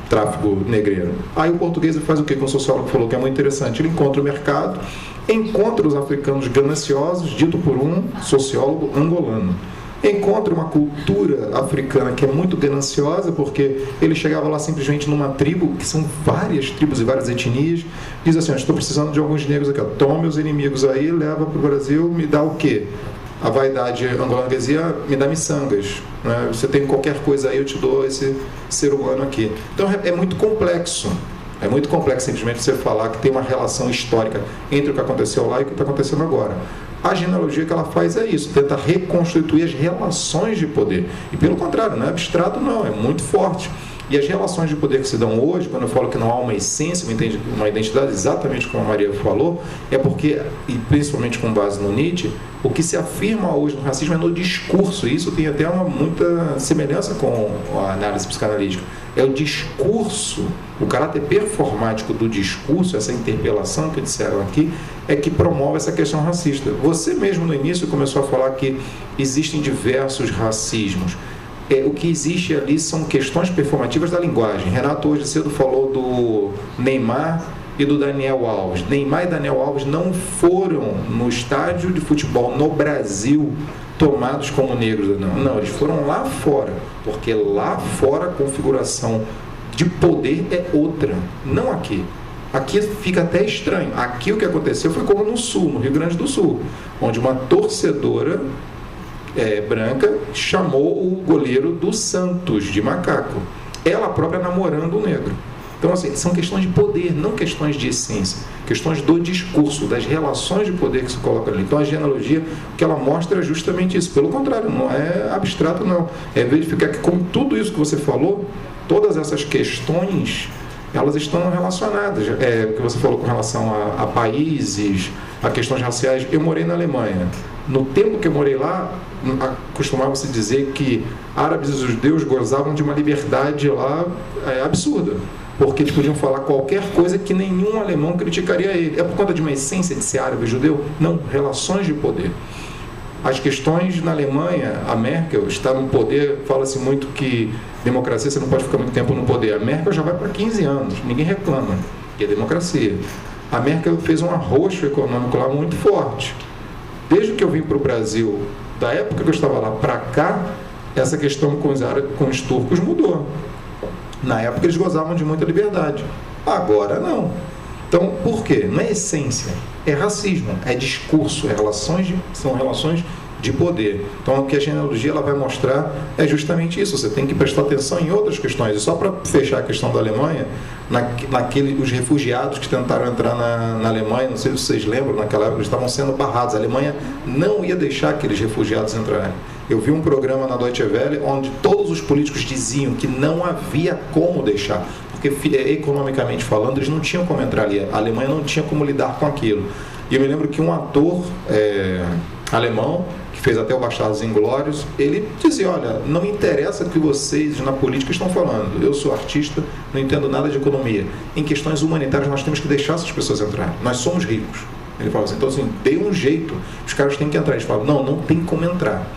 tráfico negreiro. Aí o português faz o que o sociólogo falou que é muito interessante? Ele encontra o mercado, encontra os africanos gananciosos, dito por um sociólogo angolano. Encontra uma cultura africana que é muito gananciosa, porque ele chegava lá simplesmente numa tribo, que são várias tribos e várias etnias, diz assim: estou precisando de alguns negros aqui, toma meus inimigos aí, leva para o Brasil, me dá o quê? A vaidade angolana dizia: me dá miçangas, né? Você tem qualquer coisa aí, eu te dou esse ser humano aqui. Então é muito complexo. É muito complexo simplesmente você falar que tem uma relação histórica entre o que aconteceu lá e o que está acontecendo agora. A genealogia que ela faz é isso, tenta reconstituir as relações de poder. E pelo contrário, não é abstrato não, é muito forte. E as relações de poder que se dão hoje, quando eu falo que não há uma essência, uma identidade, exatamente como a Maria falou, é porque, e principalmente com base no Nietzsche, o que se afirma hoje no racismo é no discurso, e isso tem até muita semelhança com a análise psicanalítica. É o discurso, o caráter performático do discurso, essa interpelação que disseram aqui, é que promove essa questão racista. Você mesmo no início começou a falar que existem diversos racismos. O que existe ali são questões performativas da linguagem. Renato hoje cedo falou do Neymar e do Daniel Alves. Neymar e Daniel Alves não foram no estádio de futebol no Brasil tomados como negros. Não, eles foram lá fora, porque lá fora a configuração de poder é outra, não aqui. Aqui fica até estranho. Aqui o que aconteceu foi como no Sul, no Rio Grande do Sul, onde uma torcedora branca chamou o goleiro do Santos de macaco, ela própria namorando o negro. Então, assim, são questões de poder, não questões de essência, questões do discurso, das relações de poder que se coloca ali. Então, a genealogia, o que ela mostra é justamente isso. Pelo contrário, não é abstrato, não. É verificar que, com tudo isso que você falou, todas essas questões, elas estão relacionadas. O que você falou com relação a países, a questões raciais. Eu morei na Alemanha. No tempo que eu morei lá, costumava-se dizer que árabes e judeus gozavam de uma liberdade lá absurda, porque eles podiam falar qualquer coisa que nenhum alemão criticaria ele. É por conta de uma essência de ser árabe e judeu? Não, relações de poder. As questões na Alemanha, a Merkel está no poder, fala-se muito que democracia, você não pode ficar muito tempo no poder. A Merkel já vai para 15 anos, ninguém reclama, que é democracia. A Merkel fez um arroxo econômico lá muito forte. Desde que eu vim para o Brasil, da época que eu estava lá para cá, essa questão com os turcos mudou. Na época eles gozavam de muita liberdade, agora não. Então, por quê? Não é essência, é racismo, é discurso, são relações de poder. Então, o que a genealogia ela vai mostrar é justamente isso. Você tem que prestar atenção em outras questões. E só para fechar a questão da Alemanha, os refugiados que tentaram entrar na Alemanha, não sei se vocês lembram, naquela época eles estavam sendo barrados. A Alemanha não ia deixar aqueles refugiados entrarem. Eu vi um programa na Deutsche Welle onde todos os políticos diziam que não havia como deixar, porque economicamente falando eles não tinham como entrar ali. A Alemanha não tinha como lidar com aquilo. E eu me lembro que um ator alemão, que fez até o Bastardos Inglórios, ele dizia, olha, não interessa o que vocês na política estão falando, eu sou artista, não entendo nada de economia. Em questões humanitárias nós temos que deixar essas pessoas entrarem, nós somos ricos. Ele falava assim, então assim, dê um jeito, os caras têm que entrar. Eles falavam, não tem como entrar.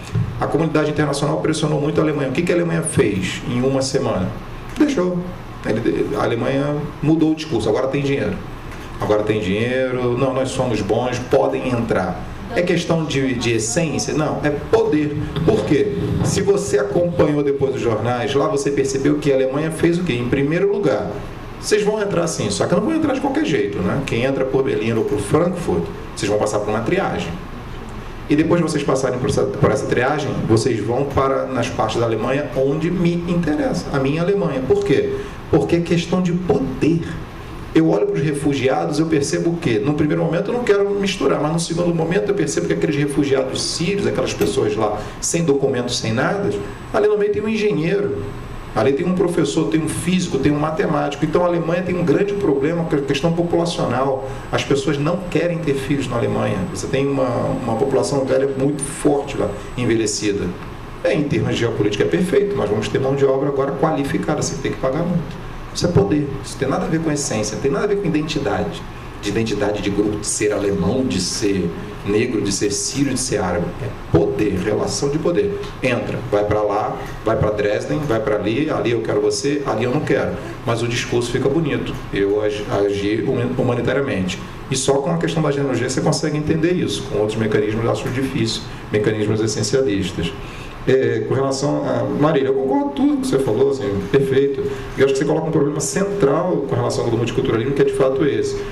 A comunidade internacional pressionou muito a Alemanha. O que a Alemanha fez em uma semana? Deixou. A Alemanha mudou o discurso, agora tem dinheiro. Não, nós somos bons, podem entrar. É questão de essência? Não, é poder. Por quê? Se você acompanhou depois dos jornais, lá você percebeu que a Alemanha fez o quê? Em primeiro lugar, vocês vão entrar sim, só que não vão entrar de qualquer jeito, né? Quem entra por Berlim ou por Frankfurt, vocês vão passar por uma triagem. E depois de vocês passarem por essa triagem, vocês vão para nas partes da Alemanha onde me interessa, a minha Alemanha. Por quê? Porque é questão de poder. Eu olho para os refugiados, eu percebo o quê? No primeiro momento eu não quero misturar, mas no segundo momento eu percebo que aqueles refugiados sírios, aquelas pessoas lá sem documentos, sem nada, ali no meio tem um engenheiro, ali tem um professor, tem um físico, tem um matemático. Então a Alemanha tem um grande problema com a questão populacional. As pessoas não querem ter filhos na Alemanha. Você tem uma população velha muito forte lá, envelhecida. Em termos de geopolítica é perfeito, nós vamos ter mão de obra agora qualificada, você tem que pagar muito. Isso é poder, isso tem nada a ver com essência, não tem nada a ver com identidade. De identidade de grupo, de ser alemão, de ser negro, de ser sírio, de ser árabe. É poder, relação de poder. Entra, vai para lá, vai para Dresden, vai para ali eu quero você, ali eu não quero. Mas o discurso fica bonito, eu agi humanitariamente. E só com a questão da genealogia você consegue entender isso. Com outros mecanismos eu acho difícil, mecanismos essencialistas. Com relação a Marília, eu concordo com tudo que você falou, assim, perfeito. E eu acho que você coloca um problema central com relação ao multiculturalismo, que é de fato esse.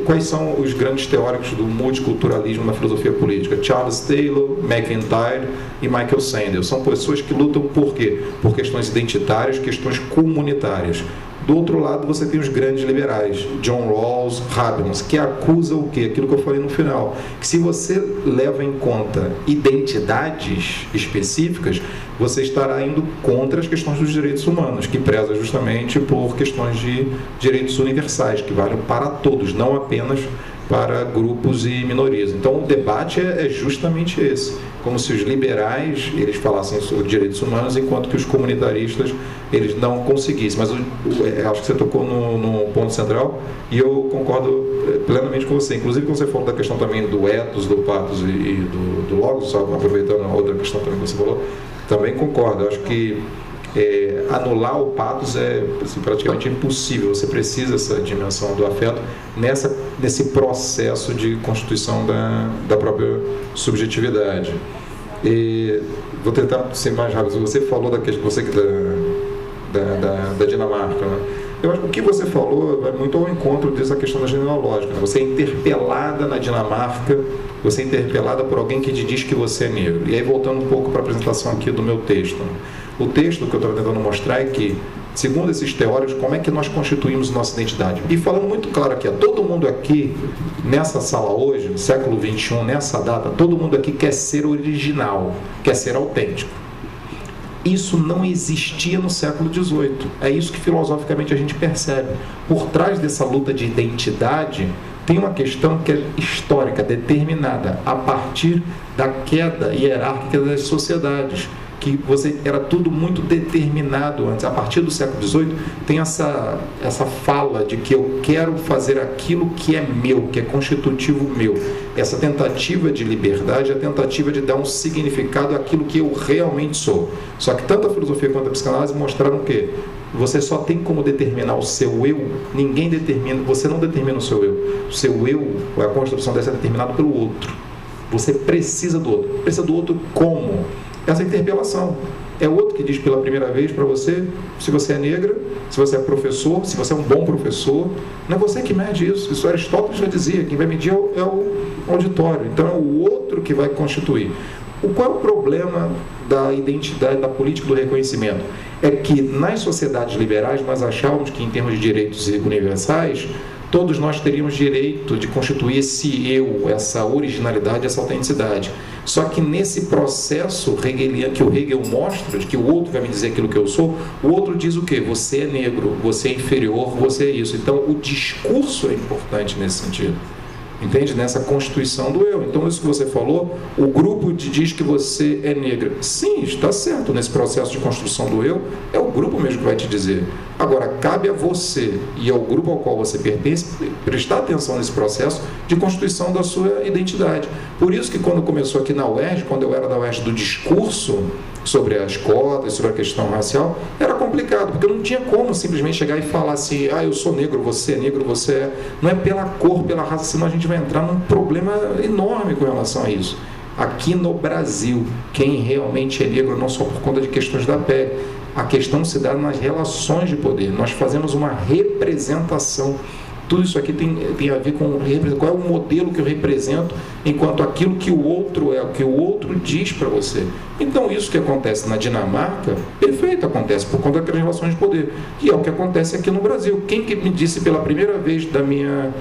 Quais são os grandes teóricos do multiculturalismo na filosofia política? Charles Taylor, McIntyre e Michael Sandel. São pessoas que lutam por quê? Por questões identitárias, questões comunitárias. Do outro lado, você tem os grandes liberais, John Rawls, Habermas, que acusam o quê? Aquilo que eu falei no final, que se você leva em conta identidades específicas, você estará indo contra as questões dos direitos humanos, que preza justamente por questões de direitos universais, que valem para todos, não apenas para grupos e minorias. Então, o debate é justamente esse, como se os liberais eles falassem sobre direitos humanos, enquanto que os comunitaristas eles não conseguissem. Mas acho que você tocou no ponto central e eu concordo plenamente com você. Inclusive, quando você falou da questão também do ethos, do pathos e do logos, só aproveitando a outra questão também que você falou, também concordo. Eu acho que anular o pathos é assim, praticamente impossível. Você precisa dessa dimensão do afeto nesse processo de constituição da própria subjetividade. Vou tentar ser mais rápido. Você falou da Dinamarca, né? Eu acho que o que você falou vai muito ao encontro dessa questão da genealógica, né? Você é interpelada na Dinamarca, você é interpelada por alguém que te diz que você é negro. E aí, voltando um pouco para a apresentação aqui do meu texto, né? O texto que eu estou tentando mostrar é que, segundo esses teóricos, como é que nós constituímos nossa identidade. E falando muito claro aqui, todo mundo aqui, nessa sala hoje, no século XXI, nessa data, todo mundo aqui quer ser original, quer ser autêntico. Isso não existia no século XVIII. É isso que filosoficamente a gente percebe. Por trás dessa luta de identidade, tem uma questão que é histórica, determinada, a partir da queda hierárquica das sociedades, que era tudo muito determinado antes. A partir do século XVIII tem essa fala de que eu quero fazer aquilo que é meu, que é constitutivo meu. Essa tentativa de liberdade é a tentativa de dar um significado àquilo que eu realmente sou. Só que tanto a filosofia quanto a psicanálise mostraram que você só tem como determinar o seu eu, ninguém determina, você não determina o seu eu. O seu eu, a construção dessa é determinado pelo outro. Você precisa do outro. Precisa do outro como? Essa interpelação. É o outro que diz pela primeira vez para você se você é negra, se você é professor, se você é um bom professor. Não é você que mede isso. Isso Aristóteles já dizia. Quem vai medir é o auditório. Então é o outro que vai constituir. Qual é o problema da identidade, da política do reconhecimento? É que nas sociedades liberais nós achávamos que, em termos de direitos universais, todos nós teríamos direito de constituir esse eu, essa originalidade, essa autenticidade. Só que nesse processo hegeliano, que o Hegel mostra, de que o outro vai me dizer aquilo que eu sou, o outro diz o quê? Você é negro, você é inferior, você é isso. Então, o discurso é importante nesse sentido. Entende? Nessa constituição do eu. Então, isso que você falou, o grupo te diz que você é negra. Sim, está certo. Nesse processo de construção do eu, é o grupo mesmo que vai te dizer. Agora, cabe a você e ao grupo ao qual você pertence prestar atenção nesse processo de constituição da sua identidade. Por isso que quando começou aqui na UERJ, quando eu era da UERJ do discurso sobre as cotas, sobre a questão racial, era complicado, porque eu não tinha como simplesmente chegar e falar assim, eu sou negro, você é negro, você é... Não é pela cor, pela raça, senão a gente vai entrar num problema enorme com relação a isso. Aqui no Brasil, quem realmente é negro, não só por conta de questões da pele, a questão se dá nas relações de poder. Nós fazemos uma representação. Tudo isso aqui tem a ver com qual é o modelo que eu represento enquanto aquilo que o outro é, o que o outro diz para você. Então, isso que acontece na Dinamarca, perfeito, acontece por conta das relações de poder. E é o que acontece aqui no Brasil. Quem que me disse pela primeira vez da minha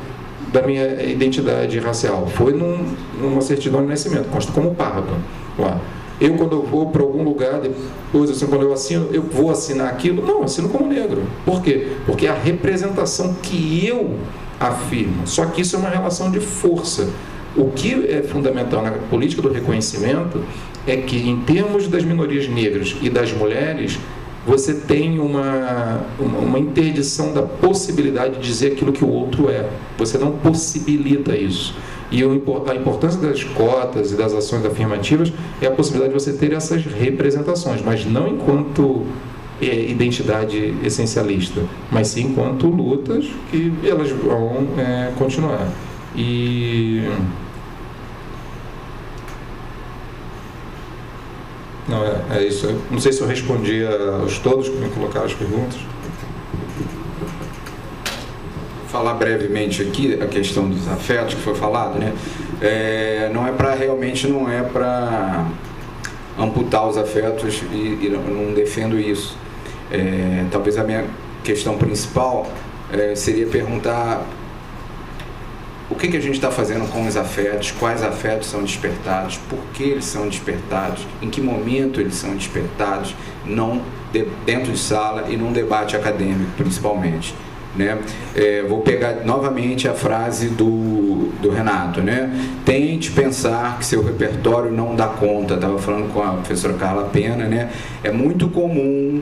identidade racial? Foi numa certidão de nascimento, consta como pardo lá. Eu, quando eu vou para algum lugar, depois, assim, quando eu assino, eu vou assinar aquilo? Não, eu assino como negro. Por quê? Porque é a representação que eu afirmo. Só que isso é uma relação de força. O que é fundamental na política do reconhecimento é que, em termos das minorias negras e das mulheres, você tem uma interdição da possibilidade de dizer aquilo que o outro é. Você não possibilita isso. E a importância das cotas e das ações afirmativas é a possibilidade de você ter essas representações, mas não enquanto identidade essencialista, mas sim enquanto lutas que elas vão continuar. Não, é isso. Não sei se eu respondi aos todos que me colocaram as perguntas. Falar brevemente aqui a questão dos afetos que foi falado, né? Não é para amputar os afetos e não defendo isso. Talvez a minha questão principal seria perguntar o que a gente está fazendo com os afetos, quais afetos são despertados, por que eles são despertados, em que momento eles são despertados, dentro de sala e num debate acadêmico, principalmente. Né? Vou pegar novamente a frase do Renato, né? Tente pensar que seu repertório não dá conta. Estava falando com a professora Carla Pena, né? É muito comum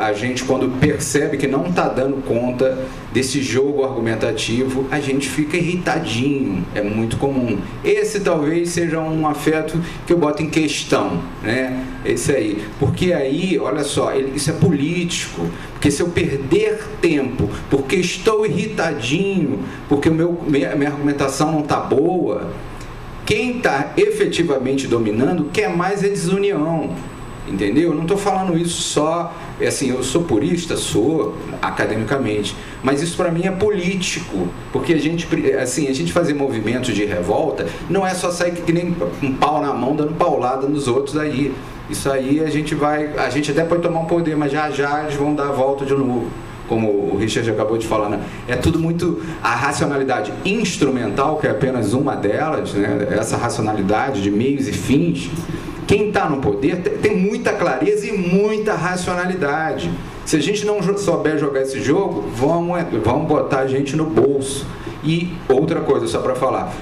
a gente, quando percebe que não está dando conta desse jogo argumentativo, a gente fica irritadinho, é muito comum. Esse talvez seja um afeto que eu boto em questão, né? Esse aí, porque aí, olha só, isso é político, porque se eu perder tempo porque estou irritadinho, porque minha argumentação não está boa, quem está efetivamente dominando quer mais é desunião. Entendeu? Eu não estou falando isso só, assim, eu sou purista, sou academicamente, mas isso para mim é político, porque a gente fazer movimentos de revolta não é só sair que nem um pau na mão dando paulada nos outros aí. Isso aí a gente até pode tomar um poder, mas já eles vão dar a volta de novo. Como o Richard acabou de falar, né? É tudo muito a racionalidade instrumental, que é apenas uma delas, né? Essa racionalidade de meios e fins. Quem está no poder tem muita clareza e muita racionalidade. Se a gente não souber jogar esse jogo, vão botar a gente no bolso. E outra coisa, só para falar,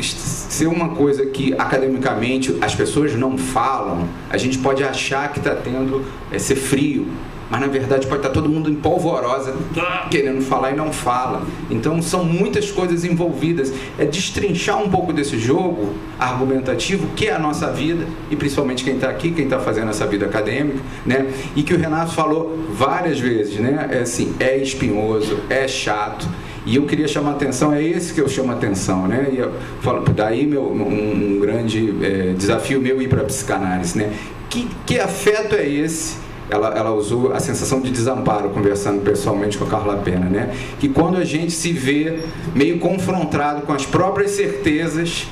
ser uma coisa que academicamente as pessoas não falam, a gente pode achar que está tendo ser frio, mas na verdade pode estar todo mundo em polvorosa querendo falar e não fala. Então são muitas coisas envolvidas. É destrinchar um pouco desse jogo argumentativo que é a nossa vida, e principalmente quem está aqui, quem está fazendo essa vida acadêmica, né? E que o Renato falou várias vezes, né? É espinhoso, é chato. E eu queria chamar a atenção, é esse que eu chamo a atenção, né? E eu falo, daí um grande desafio meu ir para a psicanálise, né? Que afeto é esse? Ela usou a sensação de desamparo, conversando pessoalmente com a Carla Pena, né? Que quando a gente se vê meio confrontado com as próprias certezas,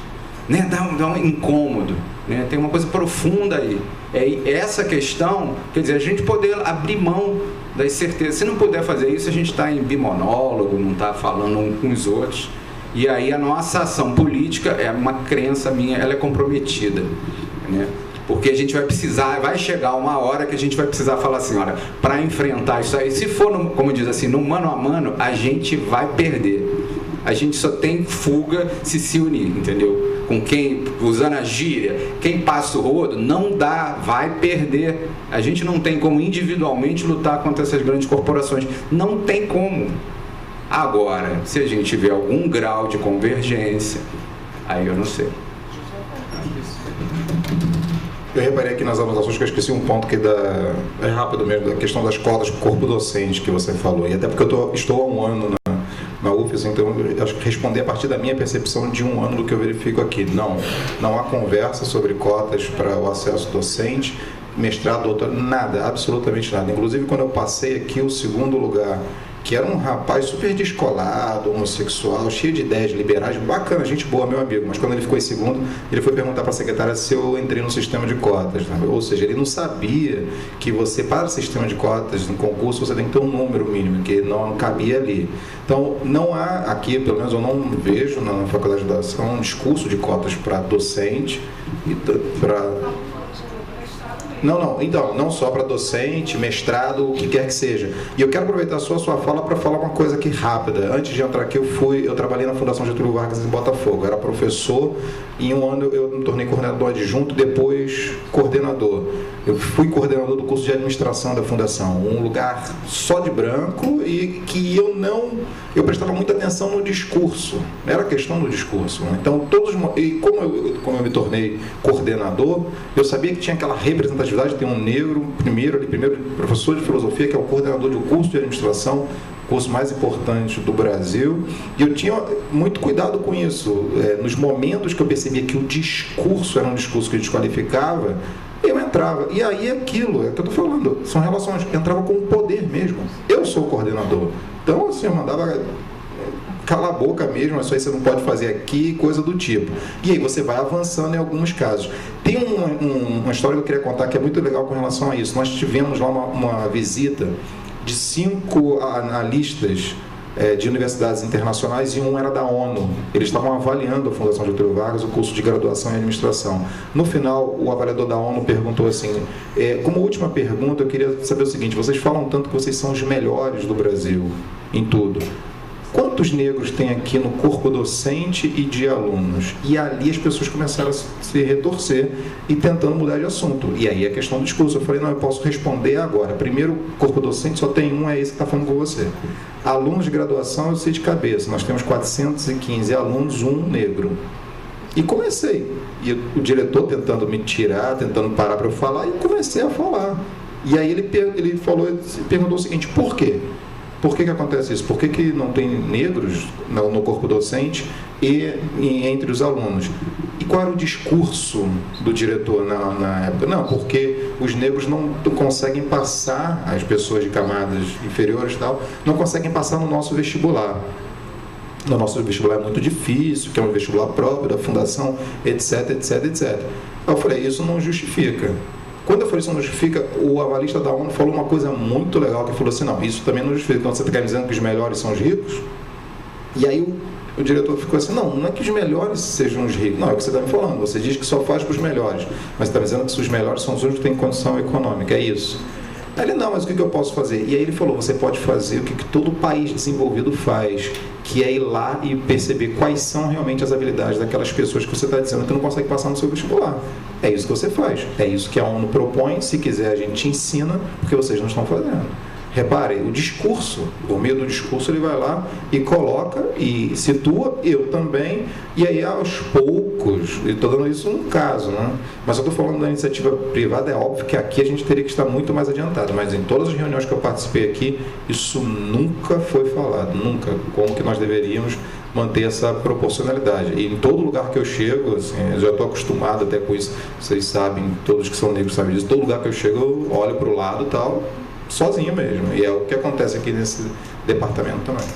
né? Dá um incômodo, né? Tem uma coisa profunda aí. Essa questão, quer dizer, a gente poder abrir mão das certezas. Se não puder fazer isso, a gente está em bimonólogo, não está falando um com os outros. E aí a nossa ação política é uma crença minha, ela é comprometida, né? Porque a gente vai chegar uma hora que a gente vai precisar falar assim, olha, para enfrentar isso aí, se for, como diz assim, no mano a mano, a gente vai perder. A gente só tem fuga se unir, entendeu? Com quem, usando a gíria, quem passa o rodo, não dá, vai perder. A gente não tem como individualmente lutar contra essas grandes corporações. Não tem como. Agora, se a gente tiver algum grau de convergência, aí eu não sei. Eu reparei aqui nas anotações que eu esqueci um ponto que é rápido mesmo, da questão das cotas do corpo docente que você falou. E até porque eu estou há um ano na UFES, então eu acho que responder a partir da minha percepção de um ano do que eu verifico aqui. Não há conversa sobre cotas para o acesso docente, mestrado, doutorado, nada, absolutamente nada. Inclusive, quando eu passei aqui o segundo lugar, que era um rapaz super descolado, homossexual, cheio de ideias liberais, bacana, gente boa, meu amigo, mas quando ele ficou em segundo, ele foi perguntar para a secretária se eu entrei no sistema de cotas, né? Ou seja, ele não sabia que você, para o sistema de cotas, no concurso, você tem que ter um número mínimo, que não cabia ali. Então, não há aqui, pelo menos eu não vejo na Faculdade de Educação, um discurso de cotas para docente e para... Então, não só para docente, mestrado, o que quer que seja. E eu quero aproveitar só a sua fala para falar uma coisa aqui rápida. Antes de entrar aqui, eu trabalhei na Fundação Getúlio Vargas em Botafogo. Eu era professor e em um ano eu me tornei coordenador adjunto, depois coordenador. Eu fui coordenador do curso de administração da Fundação, um lugar só de branco e que eu prestava muita atenção no discurso, era questão do discurso, né? Então, como eu me tornei coordenador, eu sabia que tinha aquela representatividade, tem um negro, primeiro professor de filosofia, que é o coordenador do curso de administração, curso mais importante do Brasil, e eu tinha muito cuidado com isso. Nos momentos que eu percebia que o discurso era um discurso que desqualificava, eu entrava, e aí aquilo, é o que eu estou falando, são relações, entrava com o poder mesmo. Eu sou o coordenador, então assim, eu mandava calar a boca mesmo, isso aí você não pode fazer aqui, coisa do tipo. E aí você vai avançando em alguns casos. Tem uma história que eu queria contar que é muito legal com relação a isso. Nós tivemos lá uma visita de 5 analistas de universidades internacionais, e um era da ONU. Eles estavam avaliando a Fundação Getúlio Vargas, o curso de graduação em administração. No final, o avaliador da ONU perguntou assim, como última pergunta, eu queria saber o seguinte: vocês falam tanto que vocês são os melhores do Brasil em tudo. Quantos negros tem aqui no corpo docente e de alunos? E ali as pessoas começaram a se retorcer e tentando mudar de assunto. E aí a questão do discurso. Eu falei, não, eu posso responder agora. Primeiro, corpo docente só tem um, é esse que está falando com você. Alunos de graduação, eu sei de cabeça. Nós temos 415 alunos, um negro. E comecei. E o diretor tentando me tirar, tentando parar para eu falar, e comecei a falar. E aí ele perguntou o seguinte: por quê? Por que acontece isso? Por que não tem negros no corpo docente e entre os alunos? E qual era o discurso do diretor na época? Não, porque os negros não conseguem passar, as pessoas de camadas inferiores e tal, não conseguem passar no nosso vestibular. O nosso vestibular é muito difícil, que é um vestibular próprio da fundação, etc, etc, etc. Aí eu falei, isso não justifica. Quando eu falei isso não justifica, o avalista da ONU falou uma coisa muito legal, que falou assim, não, isso também não justifica. Então você está dizendo que os melhores são os ricos? E aí o diretor ficou assim, não é que os melhores sejam os ricos, não, é o que você está me falando, você diz que só faz para os melhores, mas você está dizendo que os melhores são os únicos que têm condição econômica, é isso? Aí ele, não, mas o que eu posso fazer? E aí ele falou, você pode fazer o que todo país desenvolvido faz, que é ir lá e perceber quais são realmente as habilidades daquelas pessoas que você está dizendo que não consegue passar no seu vestibular. É isso que você faz, é isso que a ONU propõe, se quiser a gente ensina, porque vocês não estão fazendo. Reparem, o discurso, por meio do discurso, ele vai lá e coloca e situa, eu também, e aí aos poucos, eu estou dando isso num caso, né? Mas eu estou falando da iniciativa privada, é óbvio que aqui a gente teria que estar muito mais adiantado, mas em todas as reuniões que eu participei aqui, isso nunca foi falado, nunca, como que nós deveríamos manter essa proporcionalidade. E em todo lugar que eu chego, assim, eu já estou acostumado até com isso, vocês sabem, todos que são negros sabem disso, todo lugar que eu chego, eu olho para o lado e tal, sozinho mesmo. E é o que acontece aqui nesse departamento também.